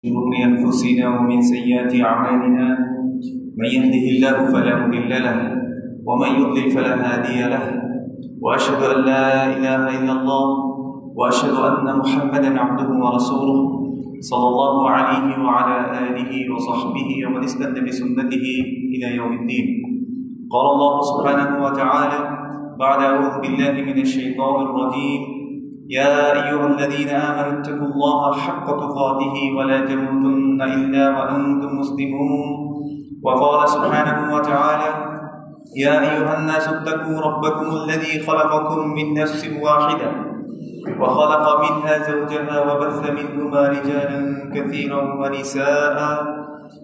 شرور أنفسنا ومن سيئات أعمالنا من يهده الله فلا مضل له ومن يضلل فلا هادي له وأشهد أن لا إله إلا الله وأشهد أن محمدا عبده ورسوله صلى الله عليه وعلى آله وصحبه ومن استنى بسنته إلى يوم الدين. قال الله سبحانه وتعالى بعد أعوذ بالله من الشيطان الرجيم: يا أيها الذين آمنوا اتقوا الله حق تقاته ولا تموتن إلا وأنتم مسلمون. وقال سبحانه وتعالى: يا أيها الناس اتقوا ربكم الذي خلقكم من نفس واحدة وخلق منها زوجها وبث منهما رجالا كثيرا ونساء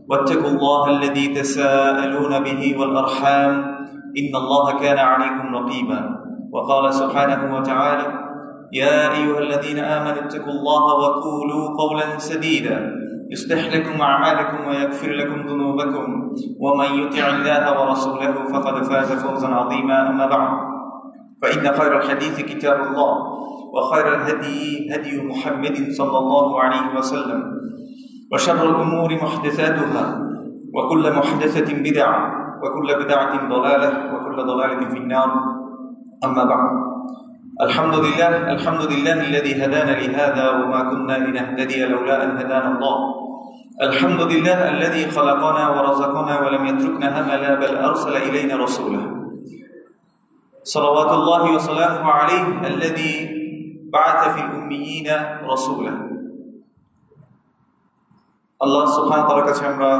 واتقوا الله الذي تساءلون به والأرحام إن الله كان عليكم رقيبا. وقال سبحانه وتعالى: يا أيها الذين آمنوا اتقوا الله وقولوا قولا سديدا يصلح لكم أعمالكم ويغفر لكم ذنوبكم ومن يطع الله ورسوله فقد فاز فوزا عظيما. أما بعد، فإن خير الحديث كتاب الله وخير الهدي هدي محمد صلى الله عليه وسلم وشر الأمور محدثاتها وكل محدثة بدعة وكل بدعة ضلالة وكل ضلالة في النار. أما بعد، الحمد لله الذي هدانا لهذا وما كنا لنهتدي لولا أن هدانا الله. الحمد لله الذي خلقنا ورزقنا ولم يتركنا هملا بل أرسل إلينا رسوله صلوات الله وسلامه عليه الذي بعث في الأميين رسولا. আল্লাহ সুবহানাহু ওয়া তাআলার কাছে আমরা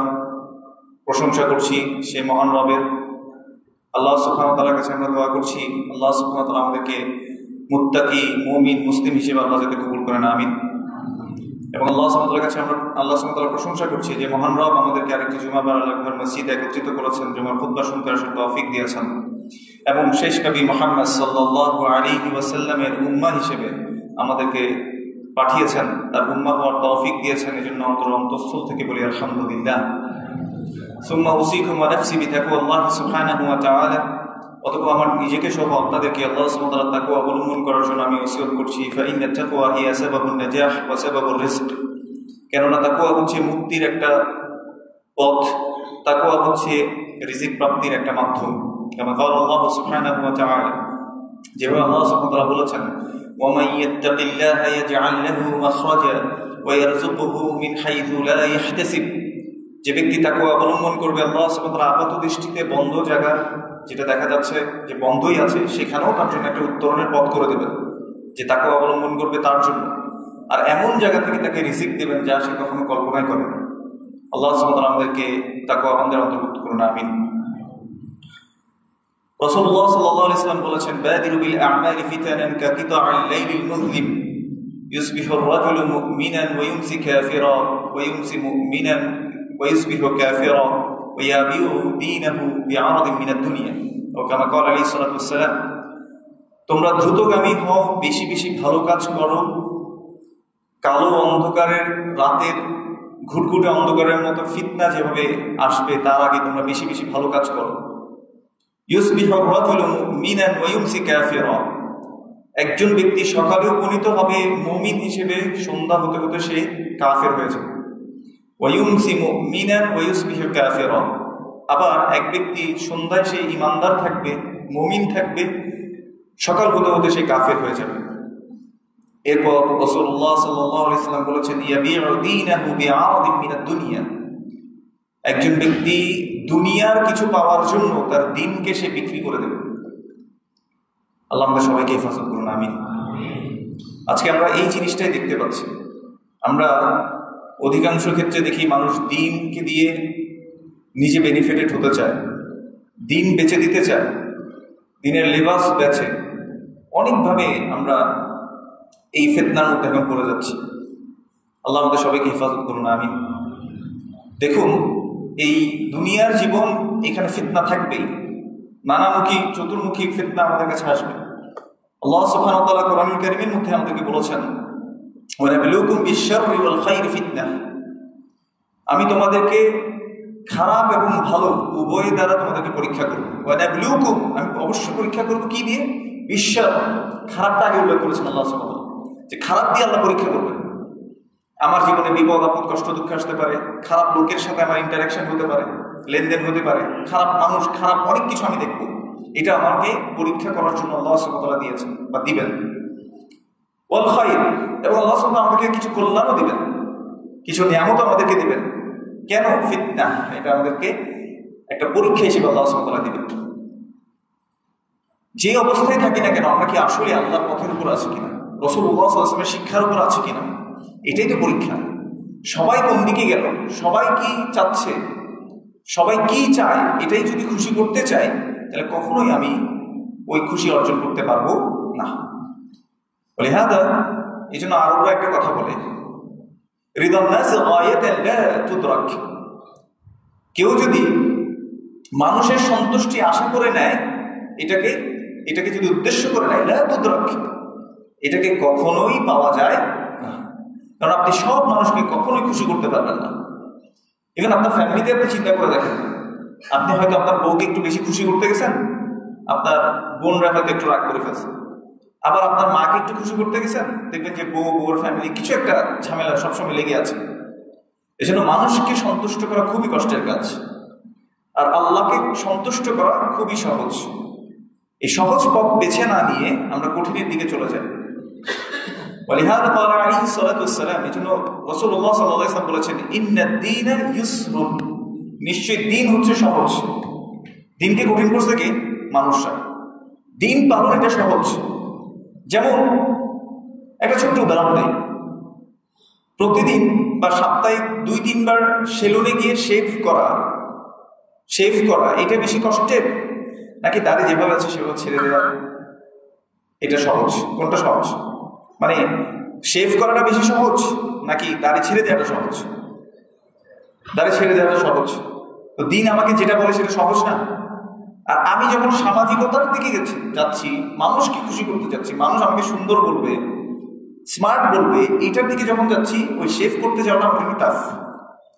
প্রশংসা করছি সেই মহান রবের। আল্লাহ সুবহানাহু ওয়া তাআলার কাছে আমরা দোয়া করছি আল্লাহ সুবহানাহু ওয়া তাআলা আমাদেরকে মুত্তাকি মুমিন মুসলিম হিসেবে আল্লাহ যাতে কবুল করেন, আমিন। এবং আল্লাহ সুবহানাহু ওয়া তাআলার কাছে আমরা প্রশংসা করছি যে মহান রব আমাদেরকে আরেকটি জুমা বার আল্লাহর মসজিদে একত্রিত করেছেন, জুমার খুতবা শুনতে আসার তৌফিক দিয়েছেন এবং শেষ নবী মুহাম্মদ সাল্লাল্লাহু আলাইহি ওয়াসাল্লামের উম্মাহ হিসেবে আমাদেরকে পাঠিয়েছেন, তার উম্মাহ হওয়ার তৌফিক দিয়েছেন। এজন্য অন্তঃস্থল থেকে বলি আলহামদুলিল্লাহ। সুম্মা উসিকুম ওয়া নাফসি বিতাকওয়াল্লাহি সুবহানাহু ওয়া তাআলা। অতঃপর আমার নিজেকে সহ আপনাদেরকে আল্লাহ সুবহানাহু ওয়া তাআলার তাকওয়া অবলম্বন করার জন্য আমি ওসিয়ত করছি। ফাইন্নাত তাকওয়া হিয়া সাবাবুন নাজাহ ওয়া সাবাবুর রিজক। কেননা তাকওয়া হচ্ছে মুক্তির একটা পথ, তাকওয়া হচ্ছে রিজিক প্রাপ্তির একটা মাধ্যম। কামা ক্বালা আল্লাহ সুবহানাহু ওয়া তাআলা, যেভাবে আল্লাহ সুবহানাহু ওয়া তাআলা বলেছেন: ওয়া মান ইয়াত্তাকিল্লাহা ইয়াজআল লাহু মাখরাজা ওয়া ইয়ারযুকুহু মিন হাইথু লা ইয়াহতাসিব। যে ব্যক্তি তাকওয়া অবলম্বন করবে, আল্লাহ সুবহানাহু ওয়া তাআলা আপাত দৃষ্টিতে বন্ধ জায়গা যেটা দেখা যাচ্ছে যে বন্ধই আছে সেখানেও তার জন্য একটা উত্তরণের পথ করে দেবেন, যে তাকওয়া অবলম্বন করবে তার জন্য। আর এমন জায়গা থেকে তাকে রিজিক দেবেন যা সে কখনো কল্পনাই করে না। আল্লাহ সুবহানাহু ওয়া তাআলা আমাদেরকে তাকওয়া বান্দার অন্তর্ভুক্ত করুন, আমিন। রাসূলুল্লাহ সাল্লাল্লাহু আলাইহি ওয়াসাল্লাম বলেছেন: বাদিরু বিল আ'মালি ফিতানান কাকিতা'আল লাইলিল মুযলিম ইউসবিহু আর-রাজুলু মুমিনান ওয়া ইউমসি কাফিরা ওয়া ইউমসি মুমিনান ওয়া ইউসবিহু কাফিরা ওয়া ইয়াবিউ দীনাহু বি'আরাদিন মিনাদ দুনিয়া। ও কামা ক্বালা আলাইহিস সালাতু ওয়াস সালাম, তোমরা দ্রুতগামী হও, বেশি বেশি ভালো কাজ করো। কালো অন্ধকারের রাতের ঘুটঘুটে অন্ধকারের মতো ফিতনা যেভাবে আসবে তার আগে তোমরা বেশি বেশি ভালো কাজ করো। ইউসবিহু আর-রাজুলু মুমিনান ওয়া ইউমসি কাফিরা। একজন ব্যক্তি সকালে উপনীত হবে মুমিন হিসেবে, সন্ধ্যা হতে হতে সে কাফের হয়ে যাবে। ওয়া ইউমসি মুমিনান ওয়া ইউসবিহু কাফিরা। আবার এক ব্যক্তি সন্ধ্যায় সে ঈমানদার থাকবে, মুমিন থাকবে, সকাল হতে হতে সে কাফের হয়ে যাবে। এরপর রাসূলুল্লাহ সাল্লাল্লাহু আলাইহি ওয়াসাল্লাম বলেছেন: ইয়াবিউ দীনাহু বি'আরাদিন মিনাদ দুনিয়া। একজন ব্যক্তি দুনিয়ার কিছু পাওয়ার জন্য তার দিনকে সে বিক্রি করে দেবে। আল্লাহ আমাদের সবাইকে হেফাজত করুন, আমিন। আজকে আমরা এই জিনিসটাই দেখতে পাচ্ছি। আমরা অধিকাংশ ক্ষেত্রে দেখি মানুষ দিনকে দিয়ে নিজে বেনিফিটেড হতে চায়, দিন বেচে দিতে চায়, দিনের লেবাস বেচে। অনেকভাবে আমরা এই ফিতনার মধ্যে এখন পড়ে যাচ্ছি। আল্লাহ আমাদের সবাইকে হেফাজত করুন, আমিন। দেখুন, এই দুনিয়ার জীবন, এখানে ফিতনা থাকবেই, নানামুখী চতুর্মুখী ফিতনা আমাদের কাছে আসবে। আল্লাহ সুবহানাহু ওয়া তাআলা কোরআনুল কারীমের মধ্যে আমাদেরকে বলেছেন: ওয়া নাবলুকুম বিশ-শাররি ওয়াল খায়রি ফিতনা। আমি তোমাদেরকে খারাপ এবং ভালো উভয় দ্বারা তোমাদেরকে পরীক্ষা করব। ওয়া নাবলুকুম, আমি অবশ্যই পরীক্ষা করব কি দিয়ে? বিশ-শারর, খারাপটা আগে উল্লেখ করেছেন আল্লাহ সুবহানাহু ওয়া তাআলা, যে খারাপ দিয়ে আল্লাহ পরীক্ষা করবেন। আমার জীবনে বিপদ আপদ কষ্ট দুঃখ আসতে পারে, খারাপ লোকের সাথে আমার ইন্টারাকশন হতে পারে, লেনদেন হতে পারে, খারাপ মানুষ, খারাপ অনেক কিছু আমি দেখবো। এটা আমাকে পরীক্ষা করার জন্য আল্লাহ সুবহানাহু ওয়া তাআলা দিয়েছেন বা দিবেন। ওয়াল খায়র, এবং আল্লাহ সুবহানাহু ওয়া তাআলা আমাদেরকে কিছু কল্যাণও দিবেন, কিছু নিয়ামত আমাদেরকে দিবেন। কেন? ফিতনা, এটা আমাদেরকে একটা পরীক্ষা হিসেবে আল্লাহ সুবহানাহু ওয়া তাআলা দিবেন। যে অবস্থায় থাকি না কেন, আমরা কি আসলে আল্লাহর পথের উপর আছি কিনা, রাসূলুল্লাহ সাল্লাল্লাহু আলাইহি ওয়াসাল্লামের শিক্ষার উপর আছে কিনা, এটাই তো পরীক্ষা। সবাই কোন দিকে গেল, সবাই কি চাচ্ছে, সবাই কি চায়, এটাই যদি খুশি করতে চাই, তাহলে কখনোই আমি ওই খুশি অর্জন করতে পারবো না। বলে হ্যাঁ, এই জন্য আরবরা একটা কথা বলে, রিদান নাস গায়াতান লা তুদরাক। কেউ যদি মানুষের সন্তুষ্টি আশা করে নেয়, এটাকে যদি উদ্দেশ্য করে নেয়, লা তুদরাক, এটাকে কখনোই পাওয়া যায় না। কারণ আপনি সব মানুষকে কখনোই খুশি করতে পারবেন না। ইভেন আপনার ফ্যামিলিতে আপনি চিন্তা করে দেখেন, আপনি হয়তো আপনার বউকে একটু বেশি খুশি করতে গেছেন, আপনার বোনরা হয়তো একটু রাগ করে ফেলছে। আবার আপনার মাকে একটু খুশি করতে গেছেন, দেখবেন যে বউর ফ্যামিলি কিছু একটা ঝামেলা সবসময় লেগে আছে। এজন্য মানুষকে সন্তুষ্ট করা খুবই কষ্টের কাজ, আর আল্লাহকে সন্তুষ্ট করা খুবই সহজ। এই সহজ পথ বেছে না নিয়ে আমরা কঠিনের দিকে চলে যাই। ওয়ালিহাযা ক্বালা আলাইহিস সালাতু ওয়াসসালাম, এজন্য রাসূলুল্লাহ সাল্লাল্লাহু আলাইহি ওয়াসাল্লাম বলেছেন, ইন্নাদ-দীনা ইউসরুন, নিশ্চয় দিন হচ্ছে সহজ। দিনকে কঠিন করছে কি? মানুষরা। দিন পালন এটা সহজ। যেমন একটা ছোট্ট উদাহরণ দেই, প্রতিদিন বা সপ্তাহে 2-3 বার সেলুনে গিয়ে শেভ করা এটা বেশি কষ্টের, নাকি দাড়ি যেভাবে আছে সেভাবে ছেড়ে দেওয়া? এটা সহজ। কোনটা সহজ? মানে শেভ করাটা বেশি সহজ নাকি দাড়ি ছেড়ে দেওয়াটা সহজ? দাড়ি ছেড়ে দেওয়াটা সহজ। তো দিন আমাকে যেটা বলে সেটা সহজ না। আর আমি যখন সামাজিকতার দিকে যাচ্ছি, মানুষকে খুশি করতে যাচ্ছি, মানুষ আমাকে সুন্দর বলবে, স্মার্ট বলবে, এইটার দিকে যখন যাচ্ছি, ওই শেভ করতে যাওয়াটা আমার জন্য টাফ,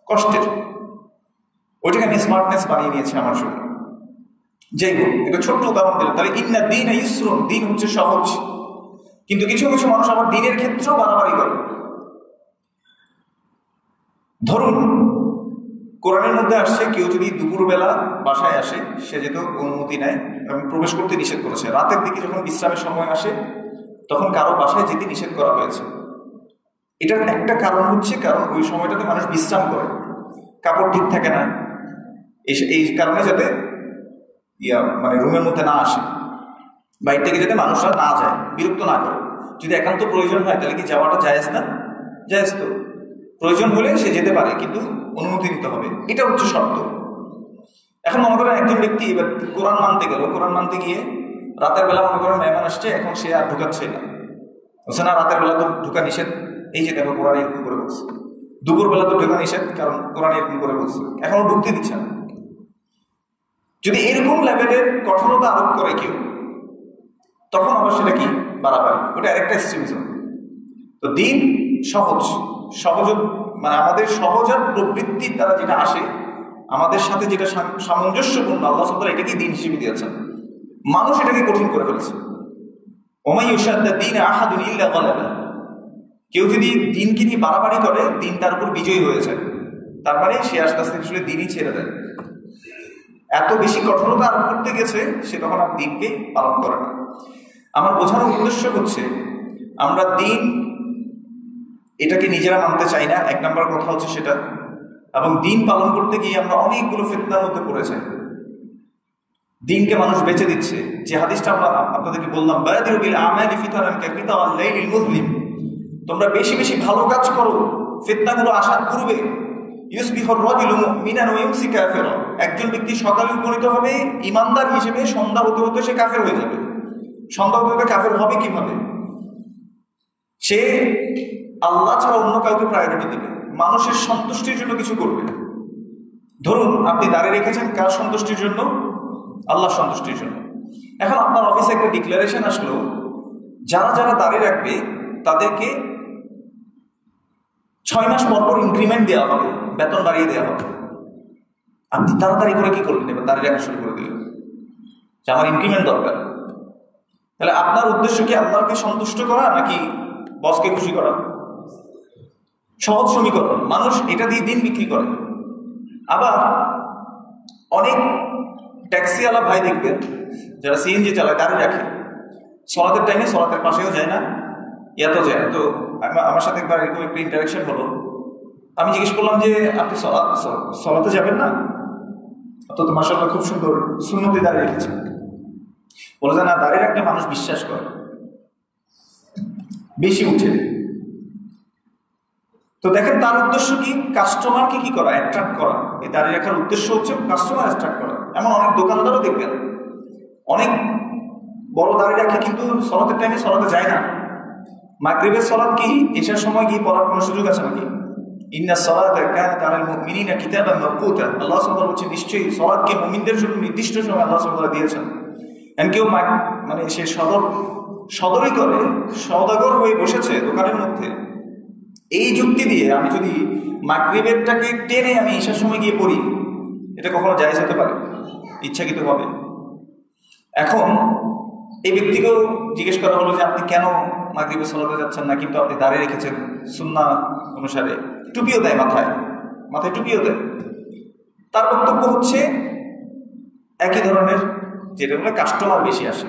কষ্টের। ওইটাকে আমি স্মার্টনেস বানিয়ে নিয়েছি আমার জন্য। যাই হোক, একটা ছোট্ট উদাহরণ দিলাম। তাহলে ইন্নাদ-দীনা ইউসরুন, দিন হচ্ছে সহজ। কিন্তু কিছু কিছু মানুষ আবার দিনের ক্ষেত্রেও বাড়াবাড়ি করে। ধরুন, কোরআনের মধ্যে আসছে, কেউ যদি দুপুরবেলা বাসায় আসে, সে যেহেতু অনুমতি নেয় এবং প্রবেশ করতে নিষেধ করেছে। রাতের দিকে যখন বিশ্রামের সময় আসে, তখন কারো বাসায় যেতে নিষেধ করা হয়েছে। এটার একটা কারণ হচ্ছে, কারণ ওই সময়টাতে মানুষ বিশ্রাম করে, কাপড় ঠিক থাকে না, এই কারণে যাতে মানে রুমের মধ্যে না আসে, বাইরে থেকে যাতে মানুষরা না যায়, বিরক্ত না করে। যদি একান্ত প্রয়োজন হয় তাহলে কি যাওয়াটা জায়েজ না? জায়েজ তো। প্রয়োজন হলে সে যেতে পারে, কিন্তু অনুমতি নিতে হবে, এটা হচ্ছে শর্ত। এখন মনে করেন একজন ব্যক্তি এবার কোরআন মানতে গেল, কোরআন মানতে গিয়ে রাতের বেলা মনে করেন মেহমান আসছে, এখন সে আর ঢুকাচ্ছে না, বলছে না রাতের বেলা তো ঢুকা নিষেধ, এই যে দেখো কোরআন এরকম করে বলছে। দুপুর বেলা তো ঢুকা নিষেধ, কারণ কোরআন এরকম করে বলছে, এখনো ঢুকতে দিচ্ছে না। যদি এরকম লেভেলের কঠোরতা আরোপ করে কেউ, তখন আবার সেটা কি? বাড়াবাড়ি, ওটা আরেকটা এক্সট্রিমিজম। তো দিন সহজ, মানে আমাদের সহজাত প্রবৃত্তির দ্বারা যেটা আসে, আমাদের সাথে যেটা সামঞ্জস্যপূর্ণ, আল্লাহ সুবহানাহু ওয়া তাআলা এটাকে দিন হিসেবে দিয়েছেন। মানুষ এটাকে কঠিন করে ফেলেছে। ওমাই ইউশাদ্দিন আহাদুন ইল্লা গালাবা, কেউ যদি দিনকে নিয়ে বাড়াবাড়ি করে, দিন তার উপর বিজয়ী হয়ে যায়। তার মানে সে আস্তে আস্তে আসলে দিনই ছেড়ে দেয়। এত বেশি কঠোরতা আরোপ করতে গেছে, সে তখন আর দিনকে পালন করে না। আমার বোঝানোর উদ্দেশ্য হচ্ছে, আমরা দিন এটাকে নিজেরা মানতে চাই না, 1 নম্বর কথা হচ্ছে সেটা। এবং দিন পালন করতে গিয়ে আমরা অনেকগুলো ফিতনার মধ্যে পড়ে যাই। দিনকে মানুষ বেঁচে দিচ্ছে। যে হাদিসটা আমরা আপনাদেরকে বললাম, বাদিরু বিল আমালি ফিতানান কাকিতাআল লাইলিল মুযলিম, তোমরা বেশি বেশি ভালো কাজ করো, ফিতনাগুলো আসার পূর্বে। ইউসবিহুর রাজুলু মুমিনান ওয়া ইউমসি কাফিরা, একজন ব্যক্তি সকালে উপনীত হবে ইমানদার হিসেবে, সন্ধ্যা হতে হতে সে কাফের হয়ে যাবে। সন্ধ্যা হতে হতে কাফের হবে কিভাবে? সে আল্লাহ ছাড়া অন্য কাউকে প্রায়োরিটি দিবে, মানুষের সন্তুষ্টির জন্য কিছু করবে। ধরুন আপনি দাঁড়িয়ে রেখেছেন কার সন্তুষ্টির জন্য? আল্লাহর সন্তুষ্টির জন্য। এখন আপনার অফিসে একটা ডিক্লারেশন আসলো, যারা যারা দাঁড়িয়ে রাখবে তাদেরকে 6 মাস পর পর ইনক্রিমেন্ট দেওয়া হবে, বেতন বাড়িয়ে দেওয়া হবে। আপনি তাড়াতাড়ি করে কি করলেন? এবার দাঁড়িয়ে রাখা শুরু করে দিলেন যে আমার ইনক্রিমেন্ট দরকার। তাহলে আপনার উদ্দেশ্য কি আল্লাহকে সন্তুষ্ট করা নাকি বসকে খুশি করা? সহজ সমীকরণ, মানুষ এটা দিয়ে দিন বিক্রি করে। আবার অনেক ট্যাক্সিওয়ালা ভাই দেখবেন যারা সিএনজি চালায় দাঁড়িয়ে রাখে, সলাতের টাইমে সলাতের পাশেও যায় না, ইয়াতো যায় না। তো আমার সাথে একবার এরকম একটা ইন্টারাকশন হলো। আমি জিজ্ঞেস করলাম যে আপনি সলাতে যাবেন না? তো মাশাআল্লাহ খুব সুন্দর সুন্নতে দাঁড়িয়ে রেখেছে। বলে যে না, দাঁড়িয়ে রাখলে মানুষ বিশ্বাস করে, বেশি উঠে। তো দেখেন তার উদ্দেশ্য কি? কাস্টমারকে কি করা? অ্যাট্রাক্ট করা। এই দাঁড়িয়ে রাখার উদ্দেশ্য হচ্ছে কাস্টমার অ্যাট্রাক্ট করা। এমন অনেক দোকানদারও দেখবেন অনেক বড় দাঁড়িয়ে রাখে, কিন্তু সলাতের টাইমে সলাতে যায় না। মাগরিবের সলাত কি এশার সময় গিয়ে পড়ার কোনো সুযোগ আছে নাকি? ইন্না সলাতা কানাত আলাল মুমিনিনা কিতাবান মাওকুতা। আল্লাহ সুবহানাহু বলছেন নিশ্চয়ই সলাতকে মুমিনদের জন্য নির্দিষ্ট সময় আল্লাহ সুবহানাহু দিয়েছেন। এমন কেউ মানে সে সদরই করে, সওদাগর হয়ে বসেছে দোকানের মধ্যে, এই যুক্তি দিয়ে আমি যদি মাগরিবেরটাকে টেনে আমি ঈশার সময় গিয়ে পড়ি, এটা কখনো জায়েজ হতে পারে? ইচ্ছাকৃতভাবে। এখন এই ব্যক্তিকেও জিজ্ঞেস করা হলো যে আপনি কেন মাগরিবের সলাতে যাচ্ছেন না, কিন্তু আপনি দাঁড়িয়ে রেখেছেন সুন্নাহ অনুসারে, টুপিও দেয়, মাথায় টুপিও দেয়। তার বক্তব্য হচ্ছে একই ধরনের, যেটা বলে কাস্টমার বেশি আসে।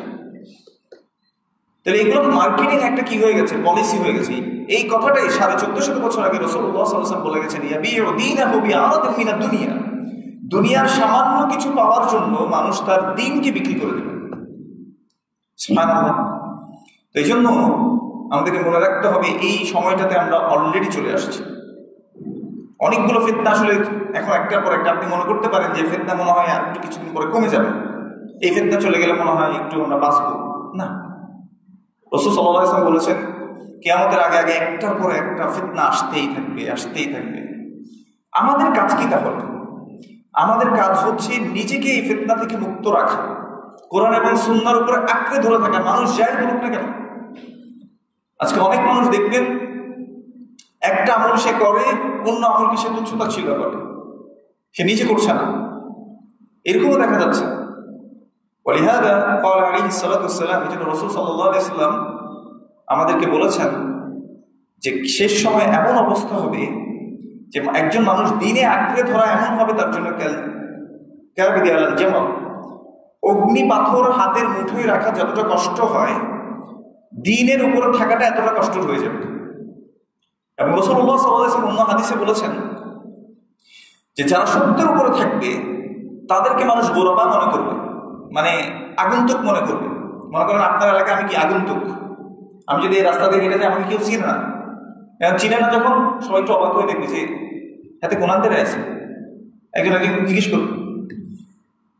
তাহলে এগুলো মার্কেটিং একটা কি হয়ে গেছে, পলিসি হয়ে গেছে। এই কথাটাই 1450 বছর আগে রাসূলুল্লাহ সাল্লাল্লাহু আলাইহি ওয়াসাল্লাম বলে গেছেন, ইয়াবিউ দীনাহু বিআরাদিন মিনাদ দুনিয়া। দুনিয়ার সামান্য কিছু পাওয়ার জন্য মানুষ তার দ্বীনকে বিক্রি করে দেবে। সুবহানাল্লাহ। তো এই জন্য আমাদেরকে মনে রাখতে হবে এই সময়টাতে আমরা অলরেডি চলে আসছি। অনেকগুলো ফিতনা আসলে এখন একটার পর একটা, আপনি মনে করতে পারেন যে ফিতনা মনে হয় আর একটু কিছুদিন পরে কমে যাবে, এই ফিতনা চলে গেলে মনে হয় একটু আমরা বাঁচবো না। রাসূল সাল্লাল্লাহু আলাইহি ওয়াসাল্লাম বলেছেন কিয়ামতের আগে আগে একটার পর একটা ফিতনা আসতেই থাকবে। আমাদের কাজ কি তাহলে? আমাদের কাজ হচ্ছে নিজেকে এই ফিতনা থেকে মুক্ত রাখা, কোরআন এবং সুন্নাহর উপরে আঁকড়ে ধরে থাকা, মানুষ যাই বলুক না কেন। আজকে অনেক মানুষ দেখবেন একটা আমল সে করে, অন্য আমলকে সে তুচ্ছ-তাচ্ছিল্য করে, সে নিজে করছে না, এরকমও দেখা যাচ্ছে। ওয়ালিহাদা ক্বালা আলাইহিস সালাতু ওয়াসসালাম, এজন্য রাসূল সাল্লাল্লাহু আলাইহি ওয়াসাল্লাম আমাদেরকে বলেছেন যে শেষ সময় এমন অবস্থা হবে যে একজন মানুষ দিনে আঁকড়ে ধরা এমন হবে তার জন্য যেমন অগ্নি পাথর হাতের মুঠোয় রাখা যতটা কষ্ট হয়, দিনের উপরে থাকাটা এতটা কষ্ট হয়ে যাবে। এবং রাসূলুল্লাহ সাল্লাল্লাহু আলাইহি ওয়াসাল্লাম অন্য হাদিসে বলেছেন যে যারা সত্যের উপরে থাকবে তাদেরকে মানুষ গোরাবা মনে করবে, মানে আগন্তুক মনে করবে। মনে করেন আপনার এলাকায় আমি কি আগন্তুক, আমি যদি এই রাস্তা দিয়ে হেঁটে যাই আমাকে কেউ চিনে না। এখন চিনে না যখন, সবাই একটু অবাক হয়ে দেখবে যে হাতে কোনান্দের আছে, একজন জিজ্ঞেস করবে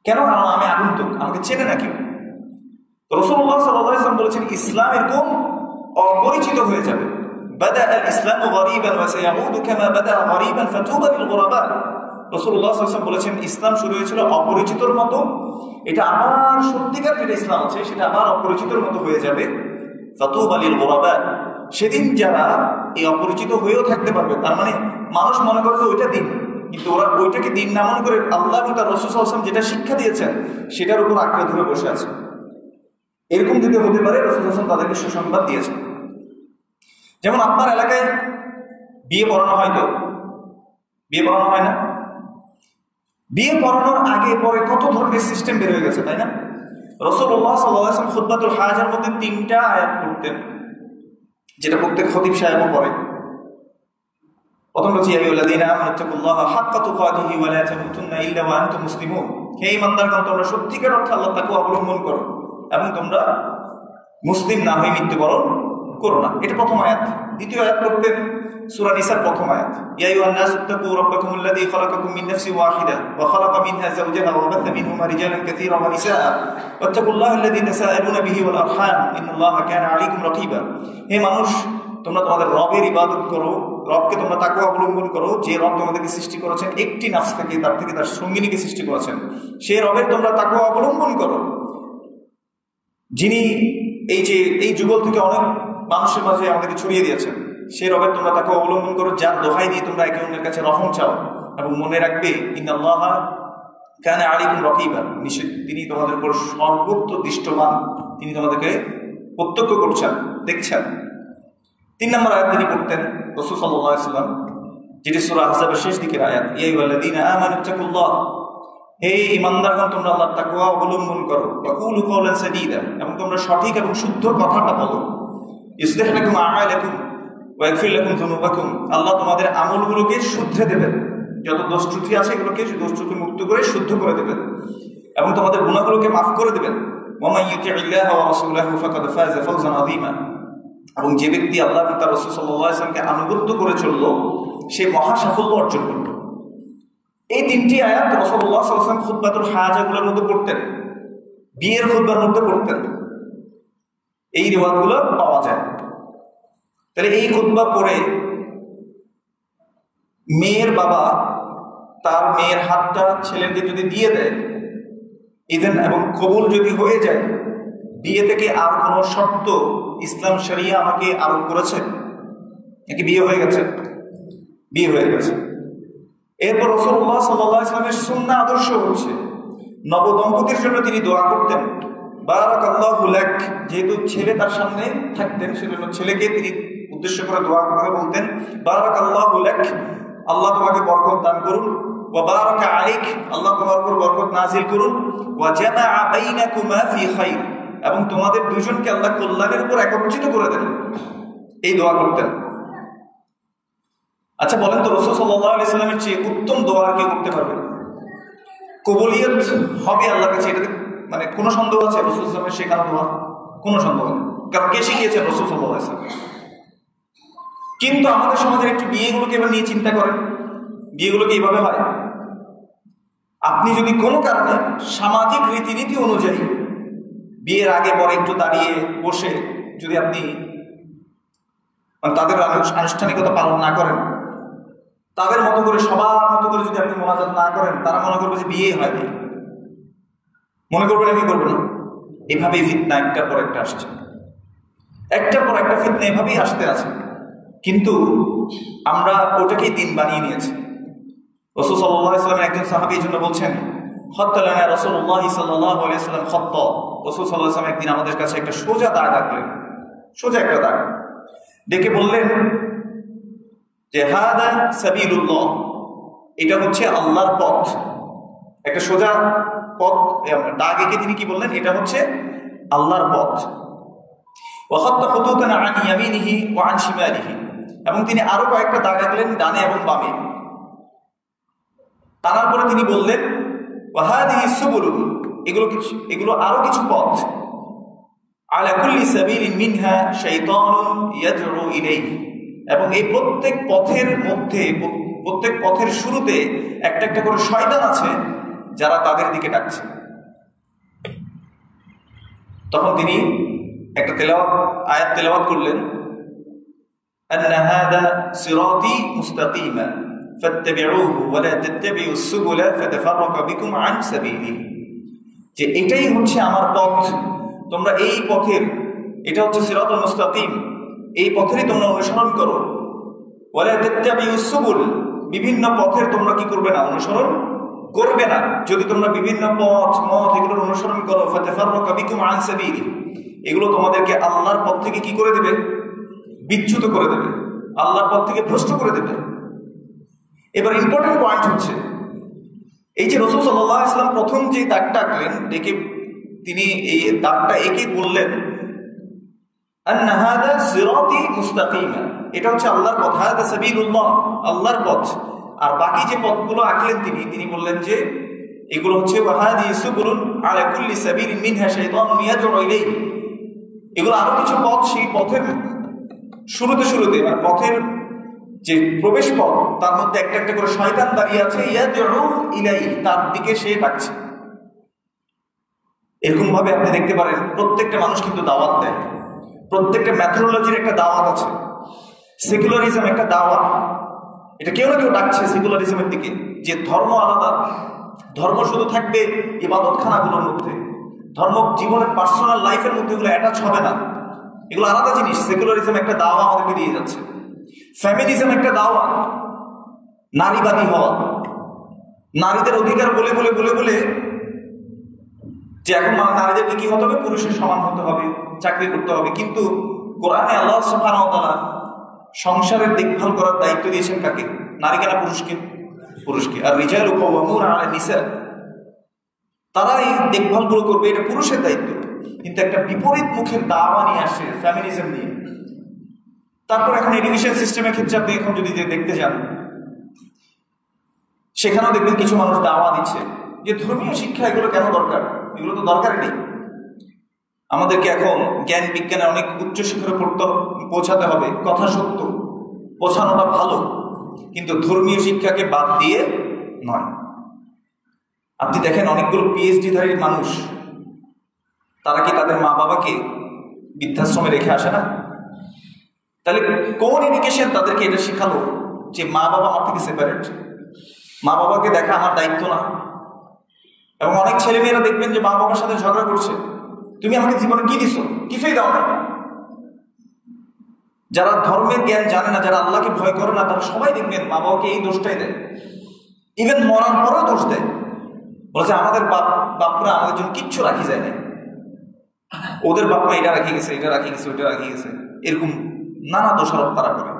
কেন? কারণ আমি আগন্তুক, আমাকে চেনে না কেউ। তো রাসূলুল্লাহ সাল্লাল্লাহু আলাইহি ওয়াসাল্লাম বলেছেন ইসলাম এরকম অপরিচিত হয়ে যাবে। বাদা আল ইসলামু গরীবান ওয়া সায়াউদু কামা বাদা গরীবান ফাতুবা লিল গুরাবা। রাসূলুল্লাহ সাল্লাল্লাহু আলাইহি ওয়াসাল্লাম বলেছেন ইসলাম শুরু হয়েছিল অপরিচিতর মতো, এটা আবার সত্যিকার যেটা ইসলাম আছে সেটা আবার অপরিচিতর মতো হয়ে যাবে। ফাতুবা লিল গুরাবা, সেদিন যারা এই অপরিচিত হয়েও থাকতে পারবে, তার মানে মানুষ মনে করে যে ওইটা দিন, কিন্তু ওরা ওইটাকে দিন না মনে করে আল্লাহ এবং তার রাসূল সাল্লাল্লাহু আলাইহি ওয়াসাল্লাম যেটা শিক্ষা দিয়েছেন সেটার উপর আঁকড়ে ধরে বসে আছে। এরকম যদি হতে পারে, রাসূল সাল্লাল্লাহু আলাইহি ওয়াসাল্লাম তাদেরকে সুসংবাদ দিয়েছেন। যেমন আপনার এলাকায় বিয়ে পড়ানো হয়, তো বিয়ে পড়ানো হয় না? বিয়ে পড়ানোর আগে পরে কত ধরনের সিস্টেম বের হয়ে গেছে, তাই না? রাসূলুল্লাহ সাল্লাল্লাহু আলাইহি ওয়াসাল্লাম খুতবাতুল হাজার মধ্যে 3টা আয়াত পড়তেন, যেটা প্রত্যেক খতিব সাহেবও পড়ে। প্রথম হচ্ছে ইয়া আইয়ুহাল্লাযীনা আমানুত্তাকুল্লাহা হাক্কা তুকাতিহি ওয়া লা তামুতুন্না ইল্লা ওয়া আনতুম মুসলিমুন। হে ঈমানদারগণ, তোমরা সত্যিকার অর্থে আল্লাহর তাকওয়া অবলম্বন করো এবং তোমরা মুসলিম না হয়ে মৃত্যুবরণ করো না। এটা প্রথম আয়াত। দ্বিতীয় আয়াত পড়তেন সূরা নিসার প্রথম আয়াত, ইয়া আইয়ুহান নাসু তাকু রাব্বাকুমুল্লাযী খালাকাকুম মিন নাফসিন ওয়াহিদা ওয়া খালাকা মিনহা যাওজাহা ওয়া বাথা মিনহুমা রিজালান কাসীরান ওয়া নিসাআ ওয়াত্তাকুল্লাহাল্লাযী তাসাআলুনা বিহি ওয়াল আরহাম ইন্নাল্লাহা কানা আলাইকুম রাকীবা। হে মানুষ, তোমরা তোমাদের রবের ইবাদত করো, রবকে তোমরা তাকওয়া অবলম্বন করো, যে রব তোমাদেরকে সৃষ্টি করেছেন একটি নাফস থেকে, তার থেকে তার সঙ্গিনীকে সৃষ্টি করেছেন, সেই রবের তোমরা তাকওয়া অবলম্বন করো, যিনি এই যুগল থেকে অনেক মানুষের মাঝে আমাদেরকে ছড়িয়ে দিয়েছেন। সেই রবের তোমরা তাকওয়া অবলম্বন করো, যার দোহাই দিয়ে তোমরা একে অন্যের কাছে রহম চাও। এবং মনে রাখবে ইন্নাল্লাহা কানা আলাইকুম রাকীবা, নিশ্চয় তিনি তোমাদের উপর সর্বত্র দৃষ্টমান, তিনি তোমাদেরকে প্রত্যক্ষ করছেন, দেখছেন। 3 নম্বর আয়াত তিনি পড়তেন রাসূল সাল্লাল্লাহু আলাইহি ওয়াসাল্লাম, যেটি সূরা আহজাবের শেষ দিকের আয়াত, ইয়া আইয়ুহাল্লাযীনা আমানু তাকুল্লাহ, হে ঈমানদারগণ তোমরা আল্লাহর তাকওয়া অবলম্বন করো, ওয়া কুলু কাওলান সাদীদা, এবং তোমরা সঠিক এবং শুদ্ধ কথাটা বলো, ইসলিহ লাকুম আ'মালাকুম ওয়া ইয়াগফির লাকুম যুনুবাকুম, আল্লাহ তোমাদের আমলগুলোকে শুধরে দেবেন, যত দোষ ত্রুটি আছে এগুলোকে দোষ ত্রুটি মুক্ত করে শুদ্ধ করে দেবেন এবং তোমাদের গুনাহগুলোকে মাফ করে দেবেন। ওয়া মান ইউতি'িল্লাহা ওয়া রাসূলাহু ফাকাদ ফাযা ফাওজান আযীমা, এবং যে ব্যক্তি আল্লাহ এবং তার রাসূল সাল্লাল্লাহু আলাইহি ওয়াসাল্লামকে আনুগত্য করে চলল সে মহা সাফল্য অর্জন করল। এই 3টি আয়াত রাসূলুল্লাহ সাল্লাল্লাহু আলাইহি ওয়াসাল্লাম খুতবাতুল হাজাগুলোর মধ্যে পড়তেন, বিয়ের খুতবার মধ্যে পড়তেন, এই রিওয়ায়াতগুলো পাওয়া যায়। তাহলে এই খুতবা পড়ে মেয়ের বাবা তার মেয়ের হাতটা ছেলেকে যদি দিয়ে দেয় ইদেন এবং কবুল যদি হয়ে যায়, বিয়ে থেকে আর কোনো শর্ত ইসলাম শরিয়া আমাকে আরোপ করেছে নাকি বিয়ে হয়ে গেছে? বিয়ে হয়ে গেছে। এরপর রাসূলুল্লাহ সাল্লাল্লাহু আলাইহি ওয়াসাল্লামের সুন্নাহ আদর্শ হচ্ছে নবদম্পতির জন্য তিনি দোয়া করতেন বারাকাল্লাহু লাক, যেহেতু ছেলে তার সামনে থাকতেন সেজন্য ছেলেকে তিনি উদ্দেশ্য করে দোয়া করে বলতেন বারাকাল্লাহু লাক, আল্লাহ তোমাকে বরকত দান করুন, ওয়া বারাকা আলাইক, আল্লাহ তোমার উপর বরকত নাযিল করুন, ওয়া জামাআ বাইনাকুমা ফি খায়র, এবং তোমাদের দুজনকে আল্লাহ কল্যাণের উপর একত্রিত করে দেন। এই দোয়া করতেন। আচ্ছা বলেন তো রাসূল সাল্লাল্লাহু আলাইহি ওয়াসাল্লামের চেয়ে উত্তম দোয়া আর কে করতে পারবে? কবুলিয়ত হবে আল্লাহর কাছে, এটাতে মানে কোনো সন্দেহ আছে? রাসূল সাল্লাল্লাহু আলাইহি ওয়াসাল্লামের শেখানো দোয়া কোনো সন্দেহ নেই, কারণ কে শিখিয়েছেন? রাসূল সাল্লাল্লাহু আলাইহি ওয়াসাল্লাম। কিন্তু আমাদের সমাজের একটু বিয়েগুলোকে এবার নিয়ে চিন্তা করেন, বিয়েগুলোকে এইভাবে হয়, আপনি যদি কোনো কারণে সামাজিক রীতিনীতি অনুযায়ী বিয়ের আগে পরে একটু দাঁড়িয়ে বসে যদি আপনি তাদের আনুষ্ঠানিকতা পালন না করেন, তাদের মতো করে সবার মতো করে যদি আপনি মোনাজাত না করেন, তারা মনে করবে যে বিয়ে হয়নি, মনে করবে না, কি করবে না? এভাবেই ফিতনা একটার পর একটা আসছে, একটার পর একটা ফিতনা এভাবেই আসতে আছে। কিন্তু আমরা ওটাকেই দিন বানিয়ে নিয়েছি। রাসূল সাল্লাল্লাহু আলাইহি ওয়াসাল্লামের একজন সাহাবীর জন্য বলছেন খাত্তালানা রাসূলুল্লাহ সাল্লাল্লাহু আলাইহি ওয়াসাল্লাম খাত্তা, রাসূল সাল্লাল্লাহু আলাইহি ওয়াসাল্লাম একদিন আমাদের কাছে একটা সোজা দাগ আঁকলেন, সোজা একটা দাগ ডেকে বললেন যে হাদা সাবিলুল্লাহ, এটা হচ্ছে আল্লাহর পথ। একটা সোজা পথ দাগ এঁকে তিনি কি বললেন? এটা হচ্ছে আল্লাহর পথ। ওয়া খাত্তা খুতুতান আন ইয়ামিনিহি ওয়া আন শিমালিহি, এবং তিনি আরো কয়েকটা দাগ আঁকলেন ডানে এবং বামে। তার পরে তিনি বললেন ওয়া হাদিহি সুবুল, এগুলো আরো কিছু পথ, আলা কুল্লি সাবিলিন মিনহা শাইতানুন ইয়াদউ ইলাইহি, এবং এই প্রত্যেক পথের মধ্যে, প্রত্যেক পথের শুরুতে একটা একটা করে শয়তান আছে যারা তাদের দিকে ডাকছে। তখন তিনি একটা আয়াত তেলাওয়াত করলেন, আন্না হাদা সিরাতি মুস্তাকিমা ফাত্তাবিউহু ওয়া লা তাত্তাবিউস সুবুলা ফাতাফাররাকা বিকুম আন সাবিলিহি, যে এটাই হচ্ছে আমার পথ, তোমরা এই পথের, এটা হচ্ছে সিরাতুল মুস্তাকিম, এই পথেরই তোমরা অনুসরণ করো। ওয়া লা তাত্তাবিউস সুবুল, বিভিন্ন পথের তোমরা কি করবে না? অনুসরণ করবে না। যদি তোমরা বিভিন্ন পথ এগুলোর অনুসরণ করো, ফাতাফাররাকা বিকুম আন সাবিলিহি, এগুলো তোমাদেরকে আল্লাহর পথ থেকে কি করে দেবে? বিচ্যুত করে দেবে, আল্লাহর পথ থেকে ভ্রষ্ট করে দেবে। এবার ইম্পর্টেন্ট পয়েন্ট হচ্ছে এই যে রাসূল সাল্লাল্লাহু আলাইহি ওয়াসাল্লাম প্রথম যে দাগটা আঁকলেন, দেখে তিনি এই দাগটা এঁকে বললেন আন্না হাদা সিরাতি মুস্তাকিমা, এটা হচ্ছে আল্লাহর পথ, হাদা সাবিলুল্লাহ, আল্লাহর পথ। আর বাকি যে পথগুলো আঁকলেন তিনি বললেন যে এগুলো হচ্ছে ওয়া হাদিহি সুবুলুন আলা কুল্লি সাবিলিন মিনহা শাইতানুন ইয়াদউ ইলাইহি, এগুলো আরো কিছু পথ, সেই পথের শুরুতে মানে পথের যে প্রবেশ পথ, তার মধ্যে একটা একটা করে শয়তান দাঁড়িয়ে আছে, ইয়াদউ ইলাইহি, তার দিকে সে ডাকছে। এরকম ভাবে আপনি দেখতে পারেন প্রত্যেকটা মানুষ কিন্তু দাওয়াত দেয়, প্রত্যেকটা ম্যাথোলজির একটা দাওয়াত আছে, সেকুলারিজম একটা দাওয়াত, এটা কেউ না কেউ ডাকছে সেকুলারিজমের দিকে, যে ধর্ম আলাদা, ধর্ম শুধু থাকবে ইবাদতখানাগুলোর মধ্যে, ধর্ম জীবনের পার্সোনাল লাইফের মধ্যে এগুলো অ্যাটাচ হবে না, এগুলো আলাদা জিনিস। সেকুলারিজম একটা দাওয়া আমাদেরকে দিয়ে যাচ্ছে। ফ্যামিলিজম একটা দাওয়া, নারীবাদী হওয়া, নারীদের অধিকার বলে বলে বলে বলে যে এখন নারীদেরকে কি হতে হবে? পুরুষের সমান হতে হবে, চাকরি করতে হবে। কিন্তু কোরআনে আল্লাহ সুবহানাহু ওয়া তাআলা সংসারের দেখভাল করার দায়িত্ব দিয়েছেন কাকে? নারীকে না পুরুষকে? পুরুষকে। আর রিজালু কাওয়ামুনা আলা নিসা, তারা এই দেখভালগুলো করবে, এটা পুরুষের দায়িত্ব। কিন্তু একটা বিপরীত মুখের দাওয়া নিয়ে আসছে ফ্যামিনিজম নিয়ে। তারপর এখন এডুকেশন সিস্টেমের ক্ষেত্রে আপনি এখন যদি দেখতে যান, সেখানেও দেখবেন কিছু মানুষ দাওয়া দিচ্ছে যে ধর্মীয় শিক্ষা এগুলো কেন দরকার, এগুলো তো দরকারই নেই। আমাদেরকে এখন জ্ঞান বিজ্ঞানের অনেক উচ্চ শিখরে পৌঁছাতে হবে, কথা সত্য, পৌঁছানোটা ভালো, কিন্তু ধর্মীয় শিক্ষাকে বাদ দিয়ে নয়। আপনি দেখেন অনেকগুলো পিএইচডিধারী মানুষ, তারা কি তাদের মা বাবাকে বৃদ্ধাশ্রমে রেখে আসে না? তাহলে কোন এডুকেশন তাদেরকে এটা শেখালো যে মা বাবা আমার থেকে সেপারেট, মা বাবাকে দেখা আমার দায়িত্ব না? এবং অনেক ছেলেমেয়েরা দেখবেন যে মা বাবার সাথে ঝগড়া করছে, তুমি আমাকে জীবনে কি দিছো? কিছুই দাও না। যারা ধর্মের জ্ঞান জানে না, যারা আল্লাহকে ভয় করে না, তারা সবাই দেখবেন মা বাবাকে এই দোষটাই দেয়। ইভেন মরার পরেও দোষ দেয়, বলছে আমাদের বাপরা আমাদের জন্য কিচ্ছু রাখি যায় না, ওদের বাপরা এটা রাখি গেছে, এটা রাখি গেছে, ওইটা রাখি গেছে, এরকম নানা দোষারোপ তারা করে।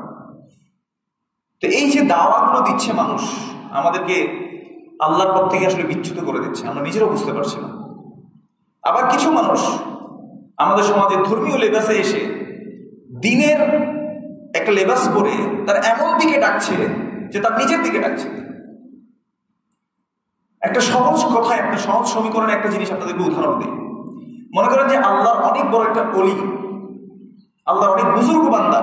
তো এই যে দাওয়াগুলো দিচ্ছে মানুষ, আমাদেরকে আল্লাহর পথ থেকে আসলে বিচ্যুত করে দিচ্ছে, আমরা নিজেরাও বুঝতে পারছি না। আবার কিছু মানুষ আমাদের সমাজে ধর্মীয় লেবাসে এসে দিনের একটা লেবাস পরে তার এমন দিকে ডাকছে যে তার নিজের দিকে ডাকছে। একটা সহজ কথায়, একটা সহজ সমীকরণে একটা জিনিস আপনাদেরকে উদাহরণ দিই। মনে করেন যে আল্লাহর অনেক বড় একটা অলি, আল্লাহর অনেক বুজুর্গ বান্দা,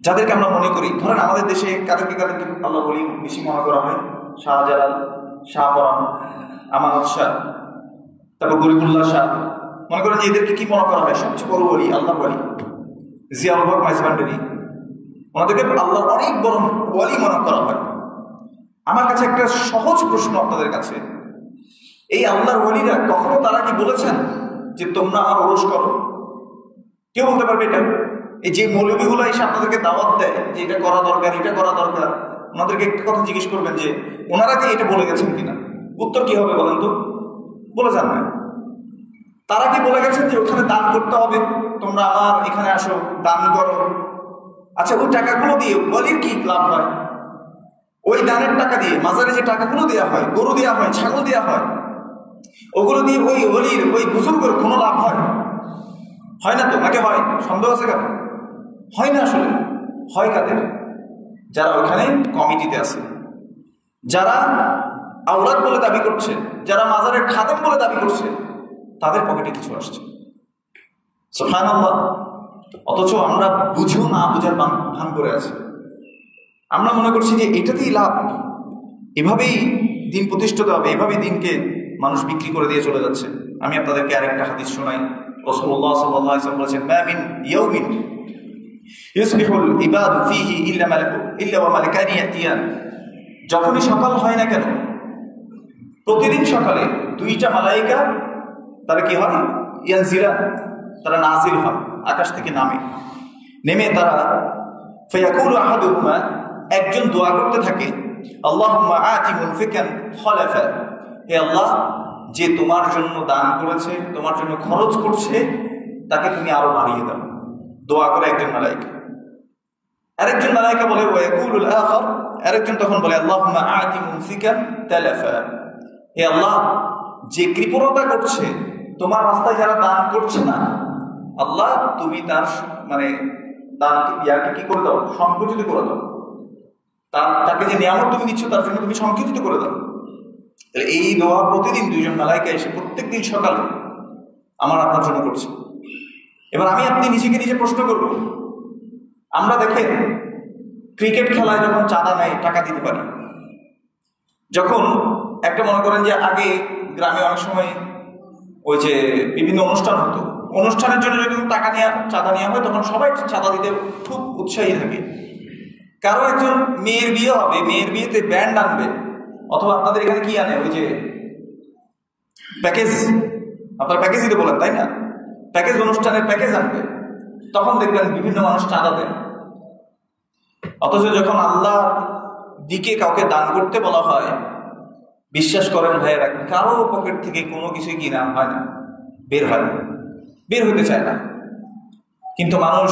যাদেরকে আমরা মনে করি, ধরেন আমাদের দেশে কাদেরকে আল্লাহ অলি বেশি মনে করা হয়? শাহজালাল, শাহপরান, আমানত শাহ, তারপর গরিবুল্লাহ শাহ। মনে করেন যে এদেরকে কি মনে করা হয়? সবচেয়ে বড় অলি, আল্লাহর ওয়ালি। জিয়াউল হক মাইজভান্ডারি, ওনাদেরকে আল্লাহর অনেক বড় ওয়ালি মনে করা হয়। আমার কাছে একটা সহজ প্রশ্ন আপনাদের কাছে, এই আল্লাহর ওয়ালিরা কখনো তারা কি বলেছেন যে তোমরা আমার ওরস করো? কেউ বলতে পারবে এটা? এই যে মৌলবীগুলো এসে আপনাদেরকে দাওয়াত দেয় যে এটা করা দরকার, এটা করা দরকার, ওনাদেরকে একটা কথা জিজ্ঞেস করবেন যে ওনারা কি এটা বলে গেছেন কিনা? উত্তর কি হবে বলেন তো? বলে যান না। তারা কি বলে গেছেন যে ওখানে দান করতে হবে, তোমরা আমার এখানে আসো, দান করো? আচ্ছা, ওই টাকাগুলো দিয়ে ওয়ালির কি লাভ হয়? ওই দানের টাকা দিয়ে, মাজারে যে টাকাগুলো দেওয়া হয়, গরু দেওয়া হয়, ছাগল দেওয়া হয়, ওগুলো দিয়ে ওই ওলির, ওই বুজুর্গের কোনো লাভ হয়? হয় না তো, নাকি হয়? সন্দেহ আছে কেন? হয় না। আসলে হয় কাদের? যারা ওখানে কমিটিতে আছে, যারা আওলাদ বলে দাবি করছে, যারা মাজারের খাদেম বলে দাবি করছে, তাদের পকেটে কিছু আসছে। সুবহানাল্লাহ। অথচ আমরা বুঝেও না বুঝার ভান করে আছি। আমরা মনে করছি যে এটাতেই লাভ, এভাবেই দিন প্রতিষ্ঠিত হবে, এভাবেই দিনকে মানুষ বিক্রি করে দিয়ে চলে যাচ্ছে। আমি আপনাদেরকে আরেকটা হাদিস শোনাই। রাসূলুল্লাহ সাল্লাল্লাহু আলাইহি ওয়াসাল্লাম বলেছেন, মা মিন ইয়াউমিন ইউসবিহুল ইবাদু ফীহি ইল্লা ওয়া মালাকানি ইয়াতিয়ান। যখনই সকাল হয় না কেন, প্রতিদিন সকালে দুইটা মালায়েকা তারা কি হয়? ইয়ানজিলা, তারা নাজিল হয়, আকাশ থেকে নেমে তারা ফায়াকুলু আহাদুহুমা, একজন দোয়া করতে থাকে, আল্লাহুম্মা আতি মুনফিকান খলাফা, হে আল্লাহ, যে তোমার জন্য দান করেছে, তোমার জন্য খরচ করছে, তাকে তুমি আরো বাড়িয়ে দাও। দোয়া করে একজন মালায়েকা। আরেকজন মালায়েকা বলে ওয়ায়াকুলুল আখার, আরেকজন তখন বলে আল্লাহুম্মা আতি মুনফিকান তালাফা, হে আল্লাহ, যে কৃপণতা করছে, তোমার রাস্তায় যারা দান করছে না, আল্লাহ তুমি তার দান ইয়াকে কি করে দাও? সংকুচিত করে দাও। তাকে যে নিয়ামত তুমি দিচ্ছ তার জন্য তুমি সংকুচিত করে দাও। এই দোয়া প্রতিদিন দুইজন মালায়েকা এসে প্রত্যেক দিন সকালে আমার আপনার জন্য করছে। এবার আমি আপনি নিজেকে নিজে প্রশ্ন করব, আমরা দেখেন ক্রিকেট খেলায় যখন চাঁদা নেয় টাকা দিতে পারি, যখন একটা মনে করেন যে আগে গ্রামে অনেক সময় ওই যে বিভিন্ন অনুষ্ঠান হতো, অনুষ্ঠানের জন্য যদি টাকা চাঁদা নেওয়া হয়, তখন সবাই চাঁদা দিতে খুব উৎসাহী থাকে। কারো একজন মেয়ের বিয়ে হবে, মেয়ের বিয়েতে ব্যান্ড আনবে, অথবা আপনাদের এখানে কি আনে, ওই যে প্যাকেজ, আপনারা প্যাকেজ দিতে বলেন তাই না, প্যাকেজ অনুষ্ঠানের প্যাকেজ আনবে, তখন দেখবেন বিভিন্ন মানুষ চাঁদা দেন। অথচ যখন আল্লাহর দিকে কাউকে দান করতে বলা হয়, বিশ্বাস করেন ভাইয়েরা, কারো পকেট থেকে কোনো কিছুই কিনা হয় না, বের হইতে চায় না। কিন্তু মানুষ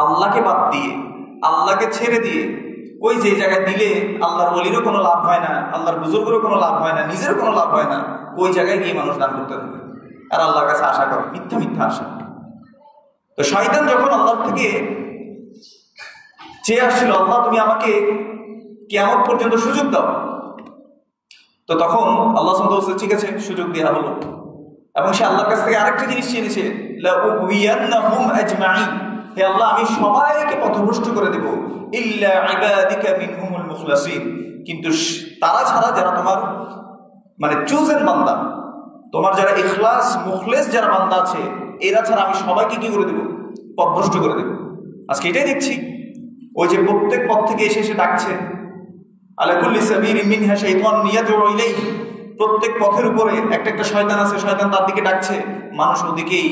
আল্লাহকে বাদ দিয়ে, আল্লাহকে ছেড়ে দিয়ে ওই যে জায়গায় দিলে আল্লাহর ওলিরও কোনো লাভ হয় না, আল্লাহর বুজুর্গেরও কোনো লাভ হয় না, নিজেরও কোনো লাভ হয় না, ওই জায়গায় গিয়ে মানুষ দান করতে থাকে আর আল্লাহর কাছে আশা করে, মিথ্যা মিথ্যা আশা। তো শয়তান যখন আল্লাহর থেকে চেয়ে আসছিল, আল্লাহ তুমি আমাকে কিয়ামত পর্যন্ত সুযোগ দাও, তো তখন আল্লাহ সুবহানাহু ওয়া তাআলা ঠিক আছে সুযোগ দেওয়া হলো, এবং সে আল্লাহর কাছ থেকে আরেকটা জিনিস চেয়েছে, লা উগওয়িয়ান্নাহুম আজমাইন, হে আল্লাহ আমি সবাইকে পথভ্রষ্ট করে দেব, ইল্লা ইবাদিকা মিনহুমুল মুখলাসিন, কিন্তু তারা ছাড়া যারা তোমার মানে চুজেন বান্দা, তোমার যারা ইখলাস মুখলেস যারা বান্দা আছে, এরা ছাড়া আমি সবাইকে কি করে দেব, পথভ্রষ্ট করে দেব। আজকে এটাই দেখছি, ওই যে প্রত্যেক পথ থেকে এসে এসে ডাকছে, আলা কুল্লি সাবিলিন মিনহা শাইতানুন ইয়াদউ ইলাইহি, প্রত্যেক পথের উপরে একটা একটা শয়তান আছে, শয়তান তার দিকে ডাকছে, মানুষ ওদিকেই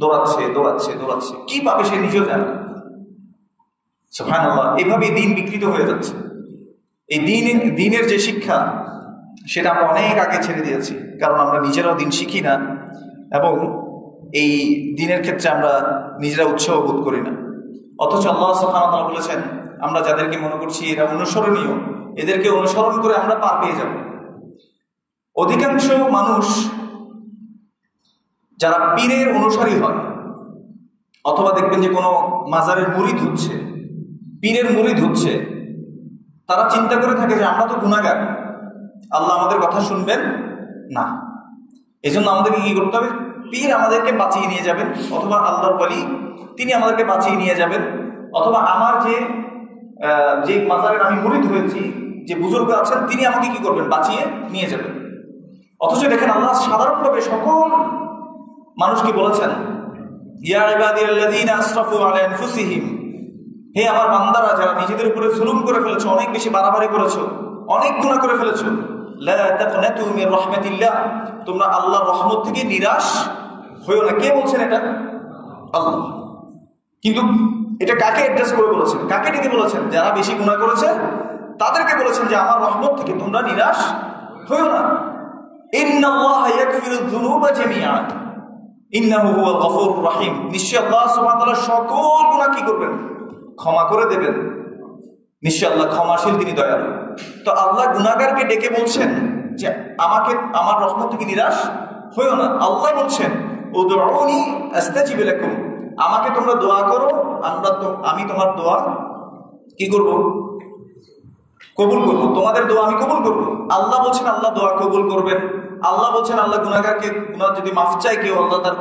দৌড়াচ্ছে দৌড়াচ্ছে দৌড়াচ্ছে, কি পাবে সে নিজেও জানে না। সুবহানাল্লাহ, এভাবে দিন বিকৃত হয়ে যাচ্ছে। এই দিনের যে শিক্ষা সেটা আমরা অনেক আগে ছেড়ে দিয়েছি, কারণ আমরা নিজেরাও দিন শিখি না এবং এই দিনের ক্ষেত্রে আমরা নিজেরা উৎসাহ বোধ করি না। অথচ আল্লাহ সুবহানাহু ওয়া তাআলা বলেছেন, আমরা যাদেরকে মনে করছি এরা অনুসরণীয়, এদেরকে অনুসরণ করে আমরা পার পেয়ে যাব। অধিকাংশ মানুষ যারা পীরের অনুসারী হয়, অথবা দেখবেন যে কোনো মাজারের মুরিদ হচ্ছে, পীরের মুরিদ হচ্ছে, তারা চিন্তা করে থাকে যে আমরা তো গুনাহগার, আল্লাহ আমাদের কথা শুনবেন না, এই জন্য আমাদেরকে কি করতে হবে, পীর আমাদেরকে বাঁচিয়ে নিয়ে যাবেন, অথবা আল্লাহর ওলি তিনি আমাদেরকে বাঁচিয়ে নিয়ে যাবেন, অথবা আমার যে মাজারের আমি মুরিদ হয়েছি, যে বুজুর্গ আছেন তিনি আমাকে কি করবেন, বাঁচিয়ে নিয়ে যাবেন। অথচ দেখেন আল্লাহ সাধারণভাবে সকল মানুষকে বলেছেন, ইয়া ইবাদিয়াল্লাযীনা আসরাফু আলা আনফুসিহিম, হে আমার বান্দারা যারা নিজেদের উপরে জুলুম করে ফেলেছো, অনেক বেশি বাড়াবাড়ি করেছো, অনেক গুনাহ করে ফেলেছো, লা তাকনাতু মির রাহমাতিল্লাহ, তোমরা আল্লাহর রহমত থেকে নিরাশ হইও না। কে বলছেন এটা? আল্লাহ। কিন্তু এটা কাকে অ্যাড্রেস করে বলেছেন, কাকে ডেকে বলেছেন? যারা বেশি গুনাহ করেছে তাদেরকে বলেছেন যে আমার রহমত থেকে তোমরা নিরাশ হইও না। ইন্নাল্লাহা ইয়াগফিরুয যুনুবা জামিআন ইন্নাহু হুয়াল গফুরুর রহিম, নিশ্চয় আল্লাহ সুবহানাহু ওয়া তাআলা সকল গুনাহ কি করবেন, ক্ষমা করে দেবেন, নিশ্চয় আল্লাহ ক্ষমাশীল, তিনি দয়ালু। তো আল্লাহ গুনাহগারকে ডেকে বলছেন যে আমাকে আমার রহমত থেকে নিরাশ হইও না। আল্লাহ বলছেন উদউনি আস্তাজিব লাকুম, আমাকে তোমরা দোয়া করো, আমি তোমার দোয়া কি করব, কবুল করব, তোমাদের দোয়া আমি কবুল করব। আল্লাহ বলছেন আল্লাহ দোয়া কবুল করবেন, আল্লাহ বলছেন আল্লাহ গুনাহগারকে গুনাহ যদি মাফ চায় কেউ, আল্লাহ তার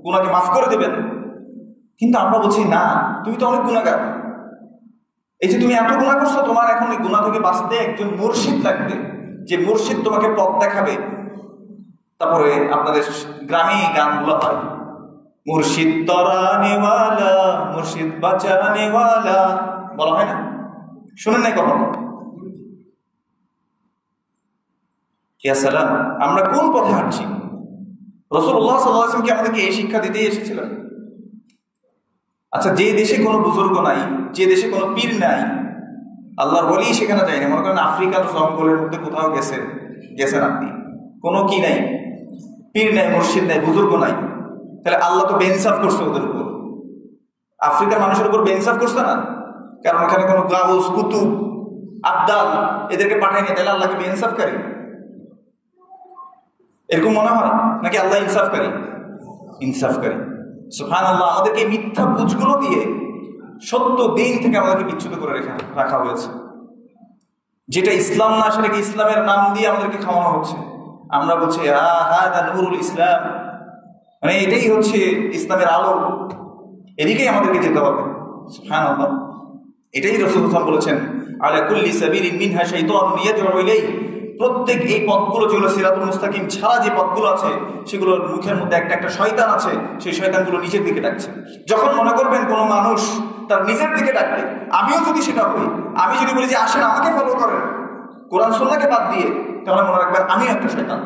গুনাহকে মাফ করে দেবেন। কিন্তু আমরা বলছি না, তুমি তো অনেক গুনাহগার, এই যে তুমি এত গুনাহ করছো, তোমার এখন এই গুনাহ থেকে বাঁচতে একজন মুর্শিদ লাগবে, যে মুর্শিদ তোমাকে পথ দেখাবে। তারপরে আপনাদের গ্রামে গানগুলো হয়, মুর্শিদ তরানেওয়ালা মুর্শিদ বাঁচানেওয়ালা, বলা হয় না? শুনেন নাই কখনো? ইয়া সালাম, আমরা কোন পথে হাঁটছি? রাসূলুল্লাহ সাল্লাল্লাহু আলাইহি ওয়াসাল্লাম কি আমাদেরকে এই শিক্ষা দিতেই এসেছিলেন? আচ্ছা, যে দেশে কোনো বুজুর্গ নাই, যে দেশে কোনো পীর নাই, আল্লাহর ওলি সেখানে যায় না, মনে করেন আফ্রিকার জঙ্গলের মধ্যে কোথাও গেছেন আপনি, কোনো কি নাই, পীর নাই, মুর্শিদ নাই, বুজুর্গ নাই, তাহলে আল্লাহ তো বেইনসাফ করছে ওদের উপর, আফ্রিকার মানুষের উপর বেইনসাফ করছে না, কারণ এখানে কোনো গাউস কুতুব আবদাল এদেরকে পাঠায়নি, তাহলে আল্লাহকে বেইনসাফকারী এরকম মনে হয় নাকি আল্লাহ ইনসাফকারী? ইনসাফকারী। সুবহানাল্লাহ, আমাদেরকে মিথ্যা বুঝগুলো দিয়ে সত্য দিন থেকে আমাদেরকে বিচ্যুত করে রাখা হয়েছে, যেটা ইসলাম না সেটাকে ইসলামের নাম দিয়ে আমাদেরকে খাওয়ানো হচ্ছে। আমরা বলছি হাদা নূরুল ইসলাম, মানে এটাই হচ্ছে ইসলামের আলো, এদিকেই আমাদেরকে যেতে হবে। সুবহানাল্লাহ, এটাই রাসূলুল্লাহ সাল্লাল্লাহু আলাইহি ওয়াসাল্লাম বলেছেন, আলা কুল্লি সাবিলিন মিনহা শাইতানুন ইয়াদউ ইলাইহি, প্রত্যেক এই পথগুলো যেগুলো সিরাতুল মুস্তাকিম ছাড়া যে পথগুলো আছে, সেগুলোর মুখের মধ্যে একটা একটা শয়তান আছে, সেই শয়তানগুলো নিজের দিকে ডাকছে। যখন মনে করবেন কোনো মানুষ তার নিজের দিকে ডাকবে, আমিও যদি সেটা হই, আমি যদি বলি যে আসেন আমাকে ফলো করেন কোরআন সুন্নাহকে বাদ দিয়ে, তাহলে মনে রাখবেন আমিও একটা শয়তান।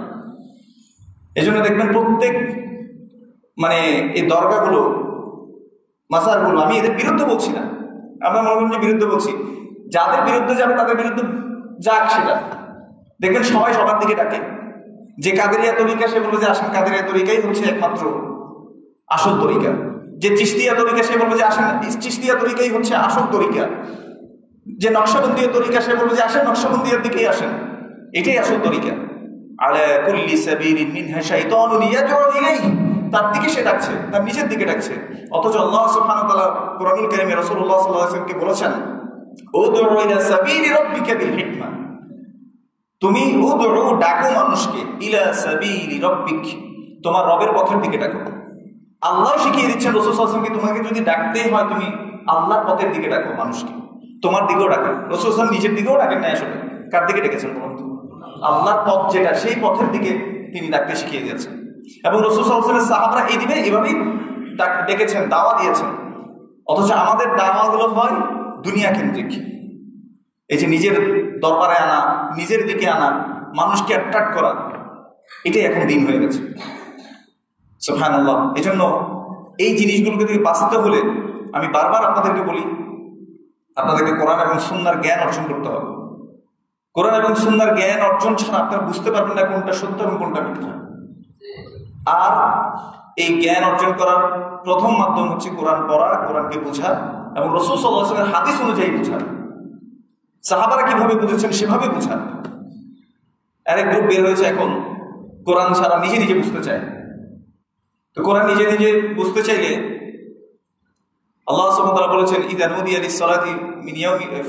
এই জন্য দেখবেন প্রত্যেক মানে এই দরগাগুলো মাজারগুলো, আমি এদের বিরুদ্ধে বলছি না, আমরা মনে করেন যে বিরুদ্ধে বলছি, যাদের বিরুদ্ধে যাবে তাদের বিরুদ্ধে যাক, সেটা দেখবেন সবাই সবার দিকে ডাকে। যে কাদেরিয়া তরিকা, সে বলবে যে আসেন কাদেরিয়া তরিকাই হচ্ছে একমাত্র আসল তরিকা। যে চিশতিয়া তরিকা সে বলবে যে আসেন চিশতিয়া তরিকাই হচ্ছে আসল তরিকা, যে নকশবন্দিয়া তরিকা সে বলবে যে আসেন নকশবন্দিয়ার দিকেই আসেন, এটাই আসল তরিকা। আলা কুল্লি সাবিলিন মিনহা শাইতানুন ইয়াদউ ইলাইহি, তার দিকে সে ডাকছে, তার নিজের দিকে ডাকছে। অথচ আল্লাহ সুবহানাহু ওয়া তাআলা কুরআনুল কারীমে রাসূলুল্লাহ সাল্লাল্লাহু আলাইহি ওয়াসাল্লামকে বলেছেন উদউ ইলা সাবিলি রাব্বিকা বিল হিকমা, তুমি উদউ ডাকো মানুষকে, ইলা সাবিলি রাব্বিক, তোমার রবের পথের দিকে ডাকো। আল্লাহ শিখিয়ে দিচ্ছেন রাসূল সাল্লাল্লাহু আলাইহি ওয়াসাল্লামকে, তোমাকে যদি ডাকতেই হয় তুমি আল্লাহর পথের দিকে ডাকো মানুষকে, তোমার দিকেও ডাকেন। রাসূল সাল্লাল্লাহু আলাইহি ওয়াসাল্লাম নিজের দিকেও ডাকেন না, আসলে কার দিকে ডেকেছেন বলুন তো? আল্লাহর পথ যেটা, সেই পথের দিকে তিনি ডাকতে শিখিয়ে দিয়েছেন। এবং রাসূল সাল্লাল্লাহু আলাইহি ওয়াসাল্লাম সাহাবারা এভাবেই ডেকেছেন, দাওয়া দিয়েছেন। অথচ আমাদের দাওয়াগুলো হয় দুনিয়া কেন্দ্রিক, এই যে নিজের দরবারে আনা, নিজের দিকে আনা, মানুষকে অ্যাট্রাক্ট করা, এটাই এখন দিন হয়ে গেছে। সুবহানাল্লাহ। এই জন্য এই জিনিসগুলোকে থেকে বাঁচতে হলে আমি বারবার আপনাদেরকে বলি, আপনাদেরকে কোরআন এবং সুন্নাহর জ্ঞান অর্জন করতে হবে। কোরআন এবং সুন্নাহর জ্ঞান অর্জন ছাড়া আপনারা বুঝতে পারবেন না কোনটা সত্য এবং কোনটা মিথ্যা। আর এই জ্ঞান অর্জন করার প্রথম মাধ্যম হচ্ছে কোরআন পড়া, কোরআনকে বোঝা এবং রাসূল সাল্লাল্লাহু আলাইহি ওয়াসাল্লামের হাদিস অনুযায়ী বোঝা। সাহাবারা কিভাবে বুঝেছেন সেভাবে বোঝা। আরেক গ্রুপ বের হয়েছে এখন, কোরআন ছাড়া নিজে নিজে বুঝতে চায়। তো কোরআন নিজে নিজে বুঝতে চাইলে আল্লাহ সুবহানাহু ওয়া তাআলা বলেছেন ইযা নুদিয়া লিস-সালাতি মিন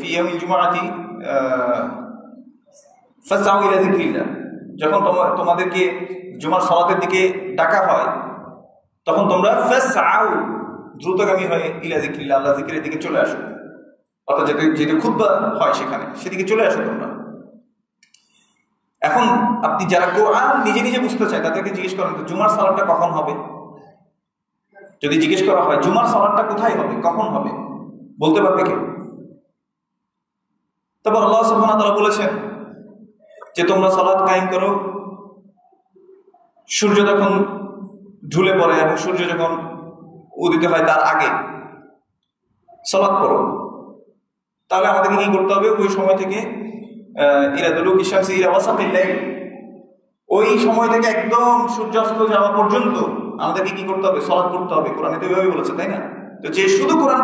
ফি ইয়াউমিল জুমআতি ফাসআউ ইলা যিকরিল্লাহ, যখন তোমাদেরকে জুমার সালাতের দিকে ডাকা হয় তখন তোমরা ফাসআউ, দ্রুতগামী হয়ে ইলা যিকরিল্লাহ, আল্লাহর যিকিরের দিকে চলে আসো। অর্থাৎ যেটা খুতবা হয় সেখানে, সেদিকে চলে আসো তোমরা। এখন আপনি যারা কোরআন নিজে নিজে বুঝতে চায় তাদেরকে জিজ্ঞেস করেন তো জুমার সালাতটা কখন হবে? যদি জিজ্ঞেস করা হয় জুমার সালাতটা কোথায় হবে, কখন হবে, বলতে পারবে কেউ? তারপর আল্লাহ সুবহানাহু ওয়া তাআলা বলেছেন যে তোমরা সালাত কায়েম করো সূর্য যখন ঢলে পড়ে এবং সূর্য যখন উদিত হয় তার আগে সালাত পড়ো। তাহলে আমাদেরকে কি করতে হবে? ওই সময় থেকে ইলা দুলুকি শামসি ইলা ওয়াসাতিল লাইল, ওই সময় থেকে একদম সূর্যাস্ত যাওয়া পর্যন্ত আমাদেরকে কি করতে হবে? সালাত পড়তে হবে। কোরআনে তো এভাবেই বলেছে, তাই না? তো যে শুধু কোরআন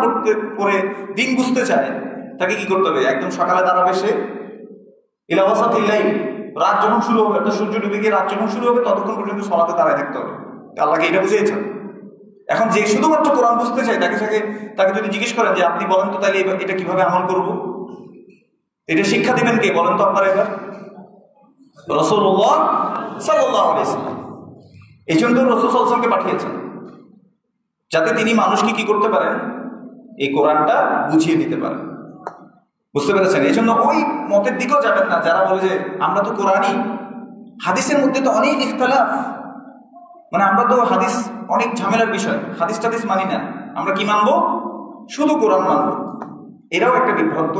পড়ে দিন বুঝতে চায় তাকে কি করতে হবে? একদম সকালে দাঁড়াবে সে ইলা ওয়াসাতিল লাইল, রাত যখন শুরু হবে, তো সূর্য ডুবে গিয়ে রাত যখন শুরু হবে ততক্ষণ পর্যন্ত সালাতে দাঁড়ায় থাকতে হবে। আল্লাহকে এটা বুঝিয়েছেন। এখন যে শুধুমাত্র কোরআন বুঝতে চায় তাকে যদি জিজ্ঞেস করেন যে আপনি বলেন তো তাহলে এটা কিভাবে আমল করবো, এটা শিক্ষা দিবেন কে বলেন তো আপনারা? এবার রাসূলুল্লাহ সাল্লাল্লাহু আলাইহি ওয়াসাল্লাম। এই জন্য রাসূল সাল্লাল্লাহু আলাইহি ওয়াসাল্লামকে পাঠিয়েছেন যাতে তিনি মানুষকে কি করতে পারেন? এই কোরআনটা বুঝিয়ে দিতে পারেন। বুঝতে পেরেছেন? এই জন্য ওই মতের দিকেও যাবেন না যারা বলে যে আমরা তো কোরআনই, হাদিসের মধ্যে তো অনেক ইখতিলাফ, মানে আমরা তো হাদিস অনেক ঝামেলার বিষয়, হাদিস টাদিস মানি না, আমরা কি মানবো? শুধু কোরআন মানবো। এরাও একটা বিভ্রান্ত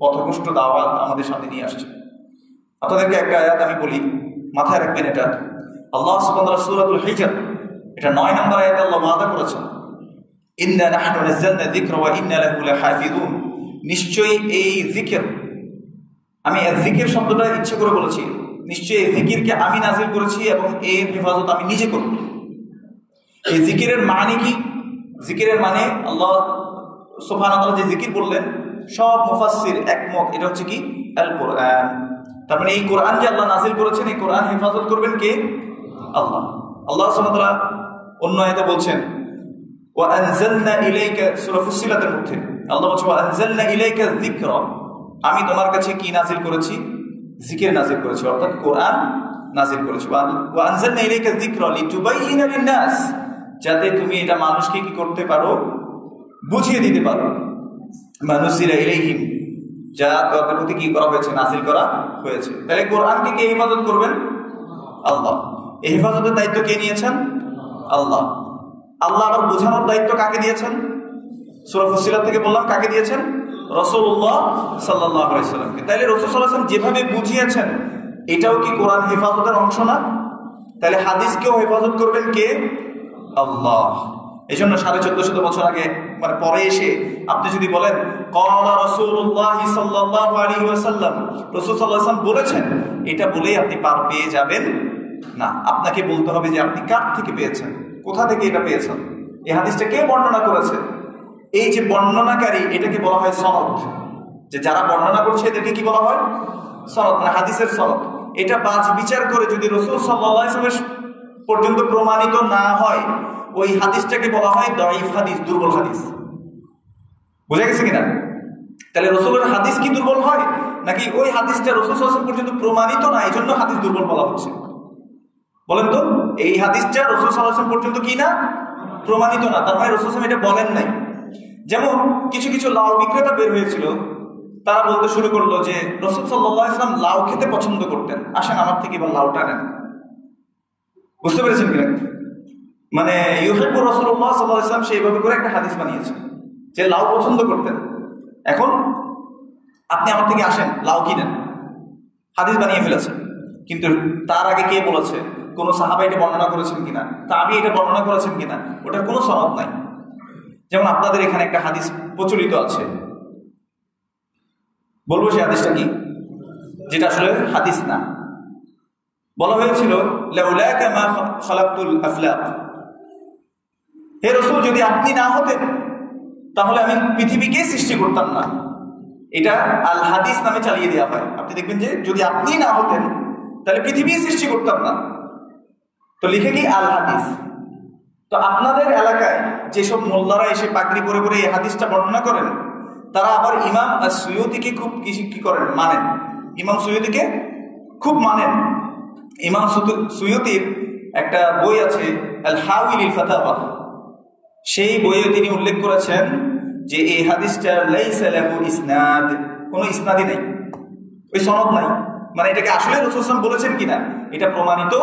পথভ্রষ্ট দাওয়াত আমাদের সামনে নিয়ে আসছে। আপনাদেরকে একটা আয়াত আমি বলি, মাথায় রাখবেন এটা। আল্লাহ সুবহানাহু ওয়া তাআলা সূরাতুল হিজর, এটা 9 নম্বর আয়াতে আল্লাহ ওয়াদা করেছেন ইন্না নাহনু নাযালনা যিকরা ওয়া ইন্না লাহু লাহাফিজুন, নিশ্চয়ই এই জিকির, আমি জিকির শব্দটা ইচ্ছে করে বলেছি, নিশ্চয়ই এই জিকিরকে আমি নাজিল করেছি এবং এর হেফাজত আমি নিজে করব। এই জিকিরের মানে কি? জিকিরের মানে আল্লাহ সুবহানাহু ওয়া তাআলা যে জিকির বললেন সব মুফাসসির একমত, এটা হচ্ছে কি? আল কোরআন। তার মানে এই কোরআন যে আল্লাহ নাজিল করেছেন, এই কোরআন হেফাজত করবেন কে? আল্লাহ। আল্লাহ সুবহানাহু ওয়া তাআলা অন্য আয়াতে বলছেন ওয়া আনজালনা ইলাইকা, সূরা ফুসসিলাতের মধ্যে আল্লাহ বলছেন ওয়া আনজালনা ইলাইকা যিকরা, আমি তোমার কাছে কি নাজিল করেছি? জিকির নাজিল করেছি, অর্থাৎ কোরআন নাজিল করেছি। ওয়া আনজালনা ইলাইকা যিকরা লিতুবাইয়িনা লিন-নাস, যাতে তুমি এটা মানুষকে কি করতে পারো? বুঝিয়ে দিতে পারো। মানুসিলা ইলাইহিম, যা তাদের প্রতি কি করা হয়েছে? নাজিল করা হয়েছে। তাহলে কোরআনকে কে হেফাজত করবেন? আল্লাহ। এই হেফাজতের দায়িত্ব কে নিয়েছেন? আল্লাহ। আল্লাহ আবার বোঝানোর দায়িত্ব কাকে দিয়েছেন? সূরা ফুসসিলাত থেকে বললাম কাকে দিয়েছেন? রাসূলুল্লাহ সাল্লাল্লাহু আলাইহি ওয়াসাল্লামকে। তাহলে রাসূল সাল্লাল্লাহু আলাইহি ওয়াসাল্লাম যেভাবে বুঝিয়েছেন এটাও কি কোরআন হেফাজতের অংশ না? তাহলে হাদিসকেও হেফাজত করবেন কে? আল্লাহ। এই জন্য 1450 বছর আগে মানে পরে এসে আপনি যদি বলেন ক্বালা রাসূলুল্লাহ সাল্লাল্লাহু আলাইহি ওয়াসাল্লাম, রাসূল সাল্লাল্লাহু আলাইহি ওয়াসাল্লাম বলেছেন, এটা বলেই আপনি পার পেয়ে যাবেন না। আপনাকে বলতে হবে যে আপনি কার থেকে পেয়েছেন, কোথা থেকে এটা পেয়েছেন। এই হাদিসটা কে বর্ণনা করেছে, এই যে বর্ণনাকারী, এটাকে বলা হয় সনদ। যে যারা বর্ণনা করছে এদেরকে কি বলা হয়? সনদ, মানে হাদিসের সনদ। এটা বাজ বিচার করে যদি রাসূল সাল্লাল্লাহু আলাইহি ওয়াসাল্লাম পর্যন্ত প্রমাণিত না হয়, ওই হাদিসটাকে বলা হয় দাঈফ হাদিস, দুর্বল হাদিস। বুঝা গেছে কিনা? তাহলে রাসূলের হাদিস কি দুর্বল হয়, নাকি ওই হাদিসটা রাসূল সাল্লাল্লাহু আলাইহি ওয়াসাল্লাম পর্যন্ত প্রমাণিত না এই জন্য হাদিস দুর্বল বলা হচ্ছে? বলেন তো, এই হাদিসটা রাসূল সাল্লাল্লাহু আলাইহি ওয়াসাল্লাম পর্যন্ত কি না, প্রমাণিত না, তার মানে রাসূল সাল্লাল্লাহু আলাইহি ওয়াসাল্লাম এটা বলেন নাই। যেমন কিছু কিছু লাউ বিক্রেতা বের হয়েছিল, তারা বলতে শুরু করলো যে রাসূল সাল্লাল্লাহু আলাইহি ওয়াসাল্লাম লাউ খেতে পছন্দ করতেন, আসেন আমার থেকে এবার লাউটা নেন। বুঝতে পেরেছেন কিনা? মানে ইউহিব্বু রাসূলুল্লাহ সাল্লাল্লাহু আলাইহি ওয়াসাল্লাম সেইভাবে করে একটা হাদিস বানিয়েছে যে লাউ পছন্দ করতেন, এখন আপনি আমার থেকে আসেন লাউ কিনেন, হাদিস বানিয়ে ফেলেছে। কিন্তু তার আগে কে বলেছে? কোন সাহাবা এটা বর্ণনা করেছেন কিনা, তাবী এটা বর্ণনা করেছেন কিনা, ওটার কোনো সনদ নাই। যেমন আপনাদের এখানে একটা হাদিস প্রচলিত আছে, বলবো সেই হাদিসটা কি, যেটা আসলে হাদিস না। বলা হয়েছিল লাউলাকা মা খালাকতুল আফলাক, হে রাসূল যদি আপনি না হতেন তাহলে আমি পৃথিবীকে সৃষ্টি করতাম না। এটা আল হাদিস নামে চালিয়ে দেওয়া হয়। আপনি দেখবেন যে যদি আপনি না হতেন তাহলে পৃথিবী সৃষ্টি করতাম না, তো লিখে কি আল হাদিস। তো আপনাদের এলাকায় যেসব মোল্লারা এসে পাগড়ি পরে পরে এই হাদিসটা বর্ণনা করেন, তারা আবার ইমাম সুয়ুতিকে খুব কি করেন, মানেন। ইমাম সুয়ুতিকে খুব মানেন। ইমাম সুয়ুতির একটা বই আছে আল হাওয়ি লিল ফাতাওয়া, সেই বইয়ে তিনি উল্লেখ করেছেন যে এই হাদিসটা লাইসা লাহু ইসনাদ, কোনো ইসনাদই নেই, ওই সনদ নাই। মানে এটাকে আসলে রাসূল সাল্লাল্লাহু আলাইহি ওয়াসাল্লাম বলেছেন কিনা এটা প্রমাণিত।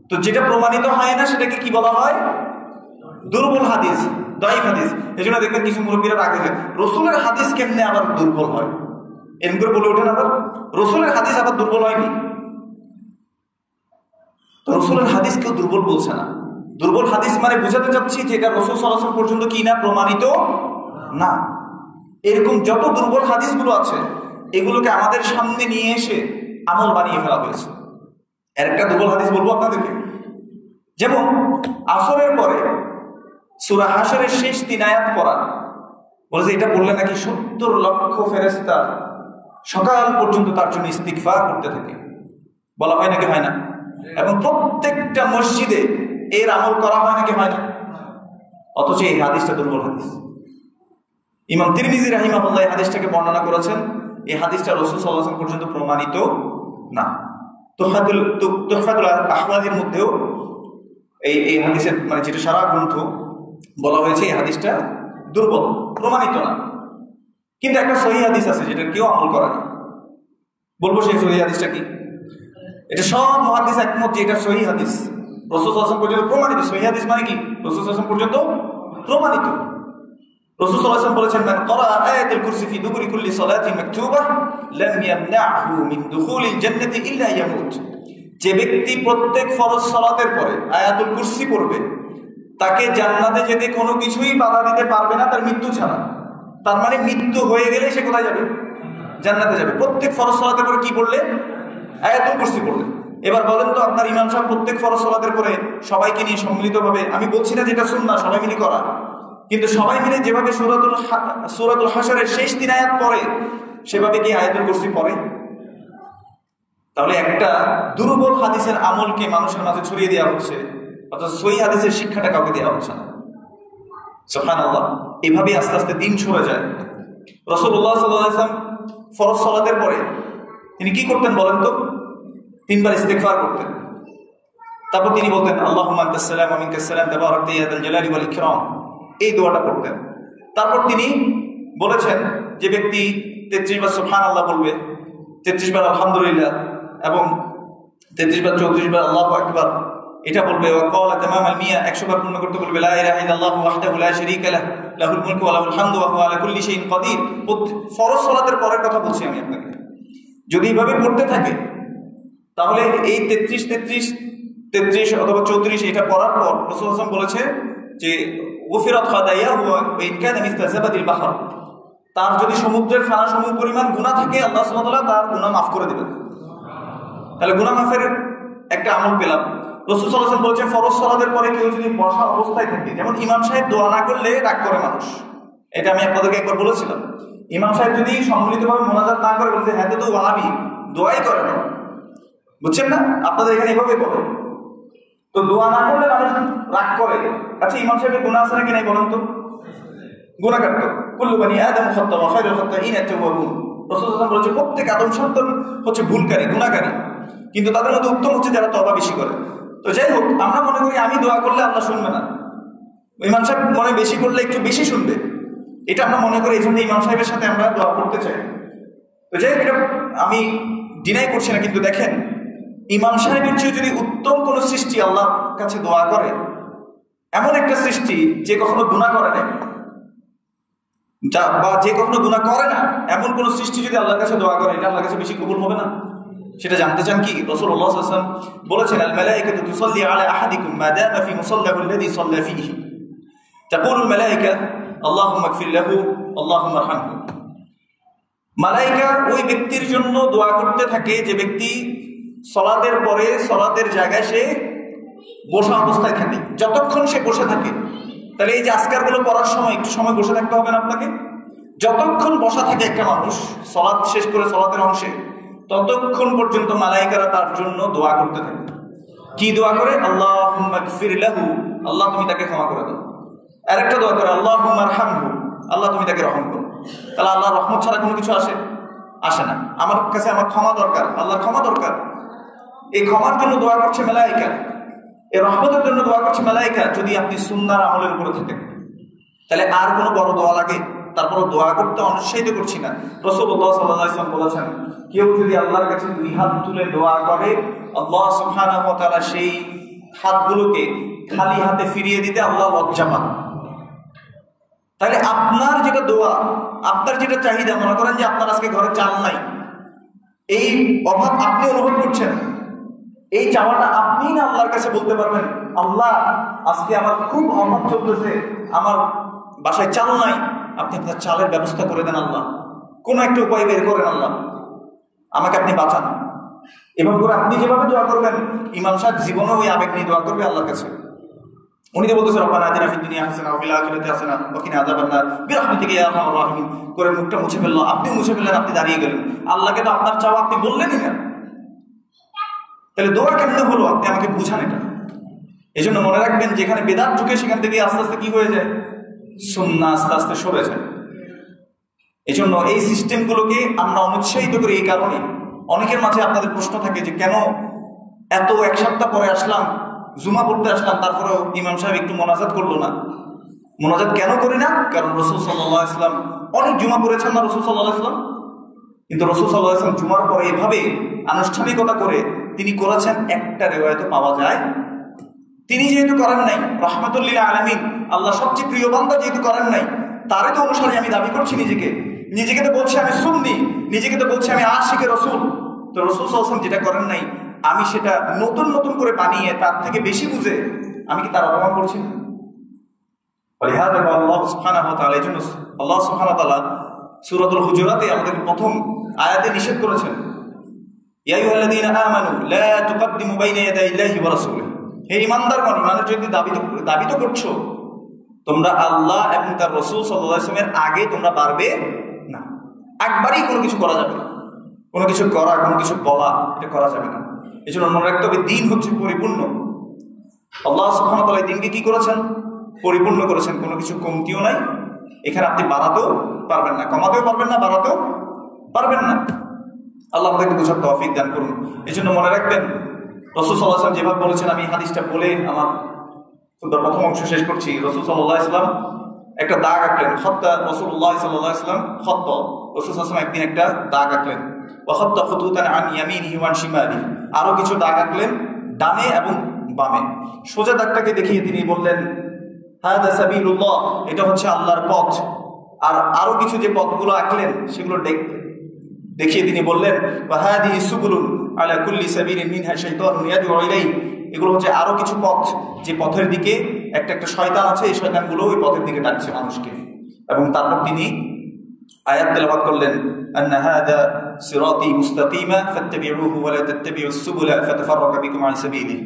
তো যেটা প্রমাণিত হয় না সেটাকে কি বলা হয়? দুর্বল হাদিস, দাঈফ হাদিস। এই জন্য দেখবেন কিছু মুরব্বীরা রাগ হয়ে যায়, রাসূলের হাদিস কেমনে আবার দুর্বল হয়, এরকম করে বলে ওঠেন। আবার রাসূলের হাদিস আবার দুর্বল হয়নি। তো রাসূলের হাদিস কেউ দুর্বল বলছে না। দুর্বল হাদিস মানে বুঝাতে চাচ্ছি যে এটা রাসূল সাল্লাল্লাহু আলাইহি ওয়াসাল্লাম পর্যন্ত কি না, প্রমাণিত না। এরকম যত দুর্বল হাদিসগুলো আছে এগুলোকে আমাদের সামনে নিয়ে এসে আমল বানিয়ে ফেলা হয়েছে। এর একটা দুর্বল হাদিস বলবো আপনাদেরকে। যেমন আসরের পরে সূরা হাশরের শেষ 3 আয়াত পড়া, বলে যে এটা পড়লে নাকি 70 লক্ষ ফেরেশতা সকাল পর্যন্ত তার জন্য ইস্তিগফার করতে থাকে। বলা হয় নাকি হয় না? এবং প্রত্যেকটা মসজিদে এর আমল করা হয় নাকি হয় না? অথচ এই হাদিসটা দুর্বল হাদিস। ইমাম তিরমিজি রাহিমাহুল্লাহ এই হাদিসটাকে বর্ণনা করেছেন, এই হাদিসটা রাসূল সাল্লাল্লাহু আলাইহি ওয়াসাল্লাম পর্যন্ত প্রমাণিত না। তুহফাতুল আহওয়াযের মধ্যেও এই হাদিসের মানে যেটা সারা গ্রন্থ বলা হয়েছে এই হাদিসটা দুর্বল, প্রমাণিত না। কিন্তু একটা সহিহ হাদিস আছে যেটা কেউ আমল করে না। বলবো সেই সহিহ হাদিসটা কি? এটা সব মুহাদ্দিস একমত যে এটা সহিহ হাদিস, রাসূল সাল্লাল্লাহু আলাইহি ওয়াসাল্লাম পর্যন্ত প্রমাণিত। সহিহ হাদিস মানে কি? রাসূল সাল্লাল্লাহু আলাইহি ওয়াসাল্লাম পর্যন্ত প্রমাণিত। রাসূল সাল্লাল্লাহু আলাইহি ওয়াসাল্লাম বলেছেন, মান ক্বারা আয়াতুল কুরসি ফি দুবুরি কুল্লি সালাতিন মাকতুবাহ লাম ইয়ামনাহু মিন দুখুলিল জান্নাতি ইল্লা ইয়ামুত। যে ব্যক্তি প্রত্যেক ফরজ সালাতের পরে আয়াতুল কুরসি পড়বে, তাকে জান্নাতে যেতে কোনো কিছুই বাধা দিতে পারবে না তার মৃত্যু ছাড়া। তার মানে মৃত্যু হয়ে গেলে সে কোথায় যাবে? জান্নাতে যাবে। প্রত্যেক ফরজ সালাতের পরে কি পড়লে? আয়াতুল কুরসি পড়লে। এবার বলেন তো, আপনার ইমাম সাহেব প্রত্যেক ফরজ সালাতের পরে সবাইকে নিয়ে সম্মিলিতভাবে, আমি বলছি না যেটা সুন্নাহ সবাই মিলে করা, কিন্তু সবাই মিলে যেভাবে সূরাতুল হাশরের শেষ 3 আয়াত পড়ে সেভাবে কি আয়াতুল কুরসি পড়ে? তাহলে একটা দুর্বল হাদিসের আমলকে মানুষের মাঝে ছড়িয়ে দেওয়া হচ্ছে, অর্থাৎ সহিহ হাদিসের শিক্ষাটা কাউকে দেওয়া হচ্ছে না। সুবহানাল্লাহ। এভাবে আস্তে আস্তে দিন সরে যায়। রাসূলুল্লাহ সাল্লাল্লাহু আলাইহি ওয়াসাল্লাম ফরজ সালাতের পরে তিনি কি করতেন বলেন তো? 3 বার ইস্তিগফার করতেন। তারপর তিনি বলতেন আল্লাহুম্মা আনতাস সালাম ওয়া মিনকাস সালাম তাবারাকতা ইয়া যাল জালালি ওয়াল ইকরাম, এই দোয়াটা করতেন। তারপর তিনি বলেছেন যে ব্যক্তি 33 বার সুবহানাল্লাহ বলবে, 33 বার আলহামদুলিল্লাহ এবং 33 বার 34 বার আল্লাহু আকবার এটা বলবে, ওয়া ক্বালা তামামাল মিয়া 100 বার পূর্ণ করতে বলবে, লা ইলাহা ইল্লাল্লাহু ওয়াহদাহু লা শারীকা লাহু লাহুল মুলকু ওয়া লাহুল হামদু ওয়া হুয়া আলা কুল্লি শাইইন কাদির। ফরজ সালাতের পরের কথা বলছি আমি আপনাকে। যদি এইভাবে পড়তে থাকে তাহলে এই 33 অথবা 34 এটা পড়ার পর রাসূল সাল্লাল্লাহু আলাইহি ওয়াসাল্লাম বলেছে যে গুফিরাত খাতায়াহু ওয়া ইন কানা মিসলা যাবাদিল বাহর, তার যদি সমুদ্রের ফেনা সমূহ পরিমাণ গুনাহ থাকে আল্লাহ সুবহানাহু ওয়া তাআলা তার গুনাহ মাফ করে দেবেন। তাহলে গুনাহ মাফের একটা আমল পেলাম। রাসূল সাল্লাল্লাহু আলাইহি ওয়াসাল্লাম বলেছেন ফরজ সালাতের পরে কেউ যদি বসা অবস্থায় থাকে, যেমন ইমাম সাহেব দোয়া না করলে রাগ করে মানুষ, এটা আমি আপনাদেরকে একবার বলেছিলাম। ইমাম সাহেব যদি সম্মিলিতভাবে মোনাজাত না করে, বলছে হ্যাঁ তো ওয়াহাবি, দোয়াই করে না, বুঝছেন না? আপনাদের এখানে এভাবে বলে, তো দোয়া না করলে মানুষ রাগ করে। আচ্ছা, ইমাম সাহেবের গুনাহ আছে নাকি নাই বলেন তো? গুনাহগার তো, কুল্লু বানি আদম খাতা ওয়া খায়রুল খাতাইন আত-তাওয়াবুন। রাসূল সাল্লাল্লাহু আলাইহি ওয়াসাল্লাম বলেছে প্রত্যেক আদম সন্তান হচ্ছে ভুলকারী, গুনাহগারী, কিন্তু তাদের মধ্যে উত্তম হচ্ছে যারা তওবা বেশি করে। তো যাই হোক, আমরা মনে করি আমি দোয়া করলে আল্লাহ শুনবে না, ইমাম সাহেব মনে বেশি করলে একটু বেশি শুনবে, এটা আমরা মনে করি, এই জন্য ইমাম সাহেবের সাথে আমরা দোয়া করতে চাই। তো যাই হোক, এটা আমি ডিনাই করছি না, কিন্তু দেখেন ইমাম সাহেবের চেয়ে যদি উত্তম কোন সৃষ্টি আল্লাহর কাছে দোয়া করে, এমন একটা সৃষ্টি যে কখনো গুনাহ করে নাই বা যে কখনো গুনাহ করে না, এমন কোন সৃষ্টি যদি আল্লাহর কাছে দোয়া করে, এটা আল্লাহর কাছে বেশি কবুল হবে না? সেটা জানতে চান কি? রাসূলুল্লাহ সাল্লাল্লাহু আলাইহি ওয়াসাল্লাম বলেছেন, আল মালায়েকাতু তুসাল্লি আলা আহাদিকুম মা দামা ফি মুসাল্লাহু আল্লাযী সাল্লা ফীহি, তাকুলুল মালায়েকা আল্লাহুম্মা ইগফির লাহু আল্লাহুম্মা আরহামহু। মালায়েকা ওই ব্যক্তির জন্য দোয়া করতে থাকে যে ব্যক্তি সালাতের পরে সালাতের জায়গায় সে বসা অবস্থায় থাকে, যতক্ষণ সে বসে থাকে। তাহলে এই যে আজকারগুলো পড়ার সময় একটু সময় বসে থাকতে হবে না আপনাকে? যতক্ষণ বসা থাকে একটা মানুষ সালাত শেষ করে সালাতের অংশে, ততক্ষণ পর্যন্ত মালায়েকারা তার জন্য দোয়া করতে থাকে। কি দোয়া করে? আল্লাহুম্মা ইগফির লাহু, আল্লাহ তুমি তাকে ক্ষমা করে দাও। আরেকটা দোয়া করে আল্লাহুম্মা আরহামহু, আল্লাহ তুমি তাকে রহম করো। তাহলে আল্লাহর রহমত ছাড়া কোনো কিছু আসে না। আমার কাছে আমার ক্ষমা দরকার, আল্লাহর ক্ষমা দরকার, এই ক্ষমার জন্য দোয়া করছে মালায়েকা, এই রহমতের জন্য দোয়া করছে মালায়েকা। যদি আপনি সুন্নাহর আমলের উপরে থাকেন, তাহলে আর কোনো বড় দোয়া লাগে? তারপরে দোয়া করতে অনুৎসাহিত করছি না। রাসূলুল্লাহ সাল্লাল্লাহু আলাইহি ওয়াসাল্লাম বলেছেন, কেউ যদি আল্লাহর কাছে দুই হাত তুলে দোয়া করে, আল্লাহ সুবহানাহু ওয়া তাআলা সেই হাতগুলোকে খালি হাতে ফিরিয়ে দিতে আল্লাহ লজ্জা পান। তাহলে আপনার যেটা দোয়া, আপনার যেটা চাহিদা, মনে করেন যে আপনার আজকে ঘরে চাল নাই, এই অভাব আপনি অনুভব করছেন, এই চাওয়াটা আপনি না আল্লাহর কাছে বলতে পারবেন, আল্লাহ আজকে আমার খুব অভাব চলতেছে, আমার বাসায় চাল নাই, আপনি আপনার চালের ব্যবস্থা করে দেন আল্লাহ, কোনো একটা উপায় বের করেন আল্লাহ, আমাকে আপনি বাঁচান। এভাবে করে আপনি যেভাবে দোয়া করবেন, ইমাম সাহেব জীবনে ওই আবেগ নিয়ে দোয়া করবে আল্লাহর কাছে। উনি তো বলতেছে রব্বানা আতিনা ফিদ দুনিয়া হাসানা ওয়া ফিল আখিরাতি হাসানা ওয়া কিনা আযাবান্নার বিরহমাতিকা ইয়া আরহামার রাহিমিন করে মুখটা মুছে ফেললো। আপনি মুছে ফেললেন, আপনি দাঁড়িয়ে গেলেন, আল্লাহকে তো আপনার চাওয়া আপনি বললেনই না। তাহলে দোয়া কেমনে হলো? আপনি আমাকে বুঝান এটা। এই জন্য মনে রাখবেন, যেখানে বেদাত ঢুকে সেখান থেকে আস্তে আস্তে কি হয়ে যায়? সুন্নাহ আস্তে আস্তে সরে যায়। এই জন্য এই সিস্টেমগুলোকে আমরা অনুৎসাহিত করি। এই কারণে অনেকের মাঝে আপনাদের প্রশ্ন থাকে যে কেন এত এক সপ্তাহ পরে আসলাম, জুমা পড়তে আসলাম, তারপরেও ইমাম সাহেব একটু মোনাজাত করলো না। মোনাজাত কেন করি না? কারণ রাসূল সাল্লাল্লাহু আলাইহি ওয়াসাল্লাম অনেক জুমা পড়েছেন না রাসূল সাল্লাল্লাহু আলাইহি ওয়াসাল্লাম, কিন্তু রাসূল সাল্লাল্লাহু আলাইহি ওয়াসাল্লাম জুমার পরে এভাবে আনুষ্ঠানিকতা করে তিনি করেছেন একটা রিওয়ায়াতে পাওয়া যায়। তিনি যেহেতু করেন নাই, রাহমাতুল লিল আলামিন, আল্লাহ সবচেয়ে প্রিয় বান্দা যেহেতু করেন নাই, তারই তো অনুসারী আমি দাবি করছি নিজেকে তো বলছি আমি সুন্নি, নিজেকে তো বলছি আমি আশিকে রাসূল। তো রাসূল সাল্লাল্লাহু আলাইহি ওয়াসাল্লাম যেটা করেন নাই, আমি সেটা নতুন নতুন করে বানিয়ে তার থেকে বেশি বুঝে আমি কি তার অপমান করছি না? আল্লাহ সুবহানাহু ওয়া তাআলা, এই জন্য আল্লাহ সুবহানাহু ওয়া তাআলা সূরাতুল হুজুরাতে আমাদের প্রথম আয়াতে নিষেধ করেছেন, ইয়া আইয়ুহাল্লাযীনা আমানু লা তুকদ্দিমু বাইনা ইয়াদাইল্লাহি ওয়া রাসূলিহি। হে ঈমানদারগণ, ঈমানের যদি দাবি তো করছো, তোমরা আল্লাহ এবং তার রাসূল সাল্লাল্লাহু আলাইহি ওয়াসাল্লামের আগে তোমরা পারবে না। একবারই কোনো কিছু করা যাবে না, কোনো কিছু করা, কোনো কিছু বলা, এটা করা যাবে না। এই জন্য মনে রাখতে হবে, দিন হচ্ছে পরিপূর্ণ। আল্লাহ সুবহানাহু ওয়া তাআলা দিনকে কি করেছেন? পরিপূর্ণ করেছেন, কোনো কিছু কমতিও নাই। এখানে আপনি বাড়াতেও পারবেন না, কমাতেও পারবেন না, বাড়াতেও পারবেন না। আল্লাহ আমাদেরকে বুঝার তৌফিক দান করুন। এই জন্য মনে রাখবেন, রাসূল সাল্লাল্লাহু আলাইহি ওয়াসাল্লাম যেভাবে বলেছেন, আমি হাদিসটা বলে আমার প্রথম অংশ শেষ করছি। রাসূল সাল্লাল্লাহু আলাইহি ওয়াসাল্লাম একটা দাগ আঁকলেন, খত্তা রাসূলুল্লাহ সাল্লাল্লাহু আলাইহি ওয়াসাল্লাম খত্ত, রাসূল সাল্লাল্লাহু আলাইহি ওয়াসাল্লাম একদিন একটা দাগ আঁকলেন, ওয়া খত্তা খুতুতান আন ইয়ামিনিহি ওয়া আন শিমালিহি, আরো কিছু দাগ আঁকলেন ডানে এবং বামে। সোজা দাগটাকে দেখিয়ে তিনি বললেন, হাদা সাবিলুল্লাহ, এটা হচ্ছে আল্লাহর পথ। আর আরো কিছু যে পথগুলো আঁকলেন সেগুলো দেখিয়ে তিনি বললেন, ওয়া হাদিহি সুবুলুন আলা কুল্লি সাবিলিন মিনহা শাইতানুন ইয়াদউ ইলাইহি, এগুলো হচ্ছে আরো কিছু পথ, যে পথের দিকে একটা একটা শয়তান আছে, এই শয়তানগুলো ওই পথের দিকে ডাকছে মানুষকে। এবং তারপর তিনি আয়াত তেলাওয়াত করলেন, আন্না হাদা সিরাতি মুস্তাকিমা ফাত্তাবিউহু ওয়া লা তাত্তাবিউস সুবুলা ফাতাফাররাকা বিকুম আন সাবিলিহি।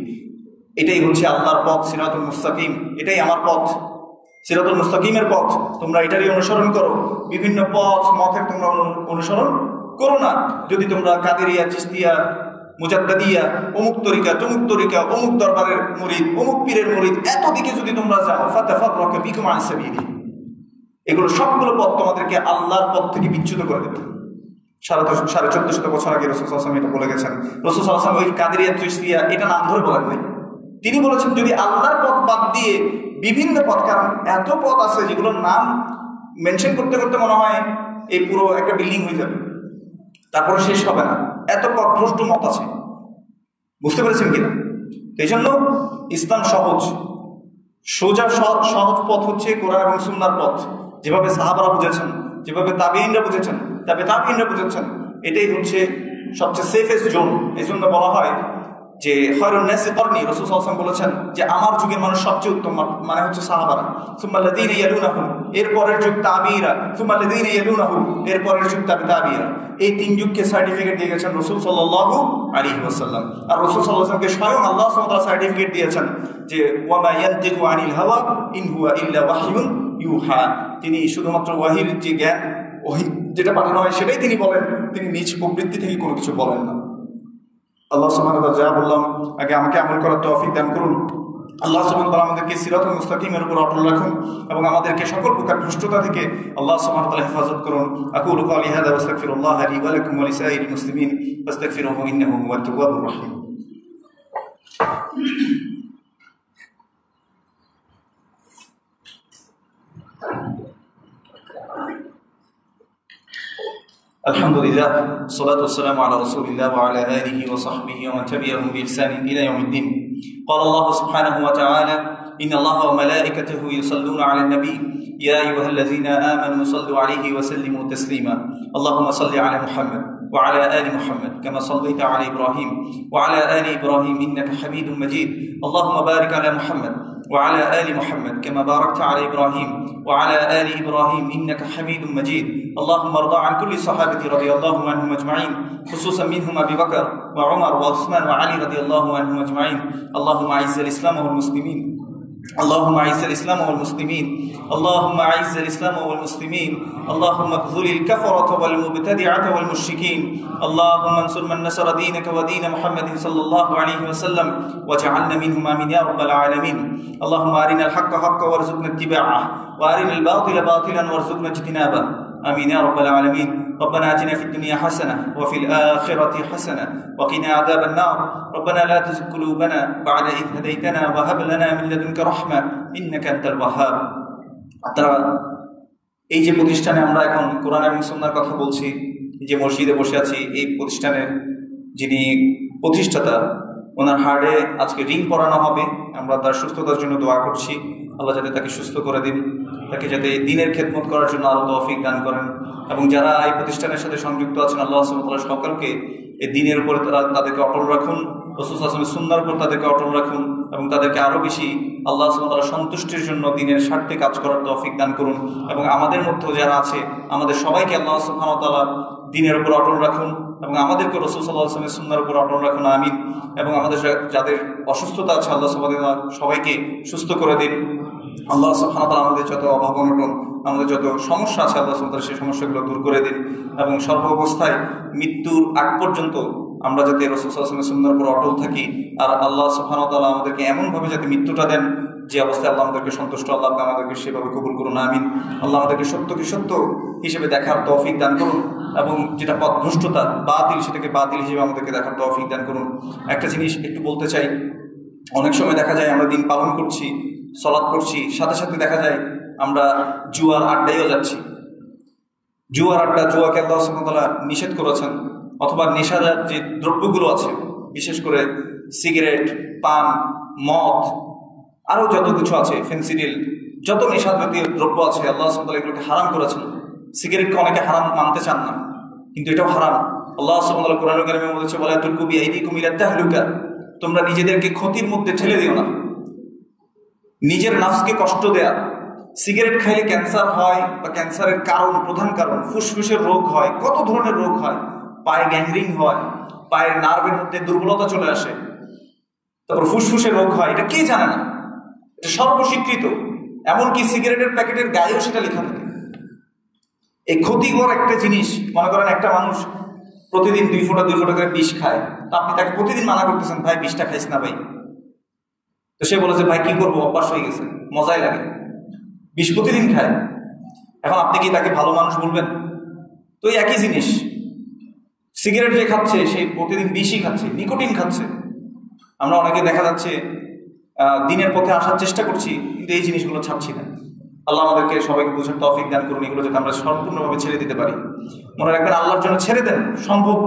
এটাই হচ্ছে আল্লাহর পথ, সিরাতুল মুস্তাকিম, এটাই আমার পথ, সিরাতুল মুস্তাকিমের পথ, তোমরা এটারই অনুসরণ করো। বিভিন্ন মতের তোমরা অনুসরণ করো না। যদি তোমরা কাদেরিয়া, চিশতিয়া, মুজাদ্দিদিয়া, অমুক তরিকা, তমুক তরিকা, অমুক দরবারের মুরিদ, অমুক পীরের মুরিদ, এত দিকে যদি তোমরা যাও, ফাতাফাররাকা বিকুম আন সাবিলি, এগুলো সবগুলো পথ তোমাদেরকে আল্লাহর পথ থেকে বিচ্যুত করে দেবে। 1450 বছর আগে রাসূল সাল্লাল্লাহু আলাইহি ওয়াসাল্লাম এটা বলে গেছেন। রাসূল সাল্লাল্লাহু আলাইহি ওয়াসাল্লাম ওই কাদেরিয়া, চিশতিয়া এটা নাম ধরে বলেন নাই। তিনি বলেছেন যদি আল্লাহর পথ বাদ দিয়ে বিভিন্ন পথ, কারণ এত পথ আছে যেগুলোর নাম মেনশন করতে করতে মনে হয় এই পুরো একটা বিল্ডিং হয়ে যাবে, তারপরে শেষ হবে না, এত পথভ্রষ্ট মত আছে। বুঝতে পেরেছেন কিনা? এই জন্য ইসলাম সহজ, সোজা সহজ পথ হচ্ছে কোরআন এবং সুন্নাহর পথ, যেভাবে সাহাবারা বুঝেছেন, যেভাবে তাবিঈনরা বুঝেছেন, তাবিঈনরা বুঝেছেন, এটাই হচ্ছে সবচেয়ে সেফেস্ট জোন। এই জন্য বলা হয় যে খায়রুন নাসি করনি, রাসূল সাল্লাল্লাহু আলাইহি ওয়াসাল্লাম বলেছেন যে আমার যুগের মানুষ সবচেয়ে উত্তম মানে হচ্ছে সাহাবারা, সুম্মা আল্লাযীনা ইয়ালুনাহুম, এরপরের যুগ তাবিঈরা, সুম্মা আল্লাযীনা ইয়ালুনাহুম, এরপরের যুগ তাবিঈরা। এই তিন যুগকে সার্টিফিকেট দিয়ে গেছেন রাসূল সাল্লাল্লাহু আলাইহি ওয়াসাল্লাম। আর রাসূল সাল্লাল্লাহু আলাইহি ওয়াসাল্লামকে স্বয়ং আল্লাহ সুবহানাহু ওয়া তাআলা সার্টিফিকেট দিয়েছেন যে ওয়া মা ইয়ানতিকু আনিল হাওয়া ইন হুয়া ইল্লা ওয়াহয়ুন ইউহা, তিনি শুধুমাত্র ওয়াহির যে জ্ঞান, ওহী যেটা পাঠানো হয় সেটাই তিনি বলেন, তিনি নিজ প্রবৃত্তি থেকে কোনো কিছু বলেন না। আল্লাহ সুবহানাহু ওয়া তাআলা যা বললাম আগে আমাকে আমল করার তৌফিক দান করুন। আল্লাহ সুবহানাহু ওয়া তাআলা আমাদেরকে সিরাতুল মুস্তাকিমের উপর অটল রাখুন এবং আমাদেরকে সকল প্রকার ভ্রষ্টতা থেকে আল্লাহ সুবহানাহু ওয়া তাআলা হেফাজত করুন। আকুলু ক্বালি হাযা ওয়া আস্তাগফিরুল্লাহ লি ওয়া লাকুম ওয়া লিসাইরিল মুসলিমিন ফাস্তাগফিরুহু ইন্নাহু হুয়াত তাওয়াবুর রাহিম। আলহামদুলিল্লাহ, সালাতু ওয়াসসালামু আলা রাসূলিল্লাহ ওয়া আলা আলিহি ওয়া সাহবিহি ওয়া মান তাবি'আহুম বিইহসানিন ইলা ইয়াউমিদ্দিন। ক্বালা আল্লাহু সুবহানাহু ওয়া তাআলা ইন্নাল্লাহা ওয়া মালাইকাতাহু ইউসাল্লুনা আলান নবী ইয়া আইয়ুহাল্লাযীনা আমানু সাল্লু আলাইহি ওয়া সাল্লিমু তাসলিমা। আল্লাহুম্মা সাল্লি আলা মুহাম্মাদ ওয়া আলা আলি মুহাম্মাদ কামা সাল্লাইতা আলা ইব্রাহিম ওয়া আলা আলি ইব্রাহিম ইন্নাকা হামিদুম মাজিদ। আল্লাহুম্মা বারিক আলা মুহাম্মাদ وعلى آل محمد كما باركت على إبراهيم وعلى آل إبراهيم إنك حميد مجيد. اللهم ارضى عن كل الصحابة رضي الله عنهم أجمعين، خصوصا منهم أبي بكر وعمر وعثمان وعلي رضي الله عنهم أجمعين. اللهم أعز الإسلام والمسلمين، اللهم أعز الإسلام والمسلمين، اللهم أعز الإسلام والمسلمين، اللهم اخذل الكفرة والمبتدعة والمشركين، اللهم انصر من نصر دينك ودين محمد صلى الله عليه وسلم واجعلنا منهم آمين يا رب العالمين. اللهم أرنا الحق حقا وارزقنا اتباعه وأرنا الباطل باطلا وارزقنا اجتنابه، آمين يا رب العالمين. ربنا آتنا في الدنيا حسنة وفي الآخرة حسنة وقنا عذاب النار. ربنا لا تزغ قلوبنا بعد إذ هديتنا وهب لنا من لدنك رحمة إنك أنت الوهاب. আপনারা এই যে প্রতিষ্ঠানে আমরা এখন কোরআন এবং সুন্নাহর কথা বলছি, যে মসজিদে বসে আছি, এই প্রতিষ্ঠানের যিনি প্রতিষ্ঠাতা, ওনার হার্টে আজকে রিং পরানো হবে। আমরা তার সুস্থতার জন্য দোয়া করছি, আল্লাহ যাতে তাকে সুস্থ করে দিন, তাকে যাতে দিনের খেদমত করার জন্য আরও তৌফিক দান করেন। এবং যারা এই প্রতিষ্ঠানের সাথে সংযুক্ত আছেন, আল্লাহ সুবহানাহু ওয়া তাআলা সকলকে এই দিনের উপরে তাদেরকে অটল রাখুন, রাসূল সাল্লাল্লাহু আলাইহি ওয়াসাল্লামের সুন্নাহর উপর তাদেরকে অটল রাখুন এবং তাদেরকে আরও বেশি আল্লাহ সুবহানাহু ওয়া তাআলার সন্তুষ্টির জন্য দিনের স্বার্থে কাজ করার তৌফিক দান করুন। এবং আমাদের মধ্যে যারা আছে, আমাদের সবাইকে আল্লাহ সুবহানাহু ওয়া তাআলা দিনের উপর অটল রাখুন এবং আমাদেরকে রাসূল সাল্লাল্লাহু আলাইহি ওয়াসাল্লামের সুন্নাহর উপর অটল রাখুন, আমিন। এবং আমাদের যাদের অসুস্থতা আছে, আল্লাহ সুবহানাহু ওয়া তাআলা সবাইকে সুস্থ করে দিন। আল্লাহ সুবহানাহু ওয়া তাআলা আমাদের যত অভাব অনটন, আমাদের যত সমস্যা আছে, আল্লাহ সুবহানাহু ওয়া তাআলা সেই সমস্যাগুলো দূর করে দিন। এবং সর্ব অবস্থায় মৃত্যুর আগ পর্যন্ত আমরা যাতে রাসূল সাল্লাল্লাহু আলাইহি ওয়াসাল্লামের সুন্নাহর উপর অটল থাকি। আর আল্লাহ সুবহানাহু ওয়া তাআলা আমাদেরকে এমনভাবে যাতে মৃত্যুটা দেন যে অবস্থায় আল্লাহ আমাদেরকে সন্তুষ্ট, আল্লাহ আমাদেরকে সেভাবে কবুল করুন, আমিন। আল্লাহ আমাদেরকে সত্যকে সত্য হিসেবে দেখার তৌফিক দান করুন এবং যেটা পথভ্রষ্টতা, বাতিল, সেটাকে বাতিল হিসেবে আমাদেরকে দেখার তৌফিক দান করুন। একটা জিনিস একটু বলতে চাই, অনেক সময় দেখা যায় আমরা দিন পালন করছি, সালাত করছি, সাথে সাথে দেখা যায় আমরা জুয়ার আড্ডায়ও যাচ্ছি। জুয়ার আড্ডা, জুয়াকে আল্লাহ সুবহানাহু ওয়া তাআলা নিষেধ করেছেন। অথবা নেশাদার যে দ্রব্যগুলো আছে, বিশেষ করে সিগারেট, পান, মদ, আরও যত কিছু আছে, ফেন্সিডিল, যত নেশা জাতীয় দ্রব্য আছে, আল্লাহ সুবহানাহু ওয়া তাআলা এগুলোকে হারাম করেছেন। সিগারেটকে অনেকে হারাম মানতে চান না, কিন্তু এটাও হারাম। আল্লাহ সুবহানাহু ওয়া তাআলা কোরআনুল কারীমে বলেছে, ওয়ালা তুলকু বিআইদিকুম ইলা তাহলুকা, তোমরা নিজেদেরকে ক্ষতির মধ্যে ঠেলে দিও না, নিজের নাফসকে কষ্ট দেয়া। সিগারেট খাইলে ক্যান্সার হয়, বা ক্যান্সারের প্রধান কারণ ফুসফুসের রোগ হয়, কত ধরনের রোগ হয়, পায়ে গ্যাংরিং হয়, পায়ের নার্ভের মধ্যে দুর্বলতা চলে আসে। তারপর ফুসফুসে রোগ হয়, এটা কে জানে না? এটা সর্বস্বীকৃত। এমনকি সিগারেটের প্যাকেটের গায়েও সেটা লেখা থাকে। এই ক্ষতিকর একটা জিনিস। মনে করেন একটা মানুষ প্রতিদিন 2 ফোঁটা করে বিষ খায়, তো আপনি তাকে প্রতিদিন মানা করতেছেন, ভাই বিষটা খাইস না ভাই। তো সে বলেছে, ভাই কি করবো, অভ্যাস হয়ে গেছে, মজাই লাগে, বিষ প্রতিদিন খায়। এখন আপনি কি তাকে ভালো মানুষ বলবেন? তো এই একই জিনিস, সিগারেট যে খাচ্ছে সে প্রতিদিন বিষই খাচ্ছে, নিকোটিন খাচ্ছে। আমরা অনেকে দেখা যাচ্ছে দিনের পথে আসার চেষ্টা করছি, কিন্তু এই জিনিসগুলো ছাড়ছি না। আল্লাহ আমাদেরকে সবাইকে বুঝার তৌফিক দান করুন, এগুলো যাতে আমরা সম্পূর্ণভাবে ছেড়ে দিতে পারি। মনে রাখবেন, আল্লাহর জন্য ছেড়ে দেন, সম্ভব।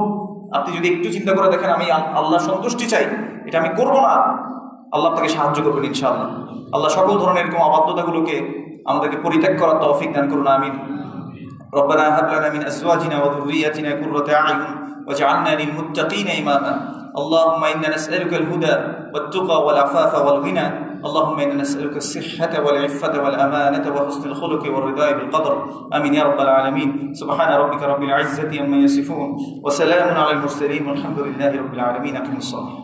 আপনি যদি একটু চিন্তা করে দেখেন, আমি আল্লাহ সন্তুষ্টি চাই, এটা আমি করবো না, আল্লাহ আপনাকে সাহায্য করবেন ইনশাআল্লাহ। আল্লাহ সকল ধরনের এরকম অবাধ্যতাগুলোকে আমাদেরকে পরিত্যাগ করার তৌফিক দান করুন, আমিন। ربنا هب لنا من ازواجنا وذرياتنا قرة اعين واجعلنا للمتقين اماما اللهم انا نسالك الهدى والتقى والعفاف والغنى اللهم انا نسالك الصحة والعفة والامانة وحسن الخلق والرضا بالقدر امين يا رب العالمين سبحان ربك رب العزة عما يصفون وسلام على المرسلين والحمد لله رب العالمين. اقم الصلاة.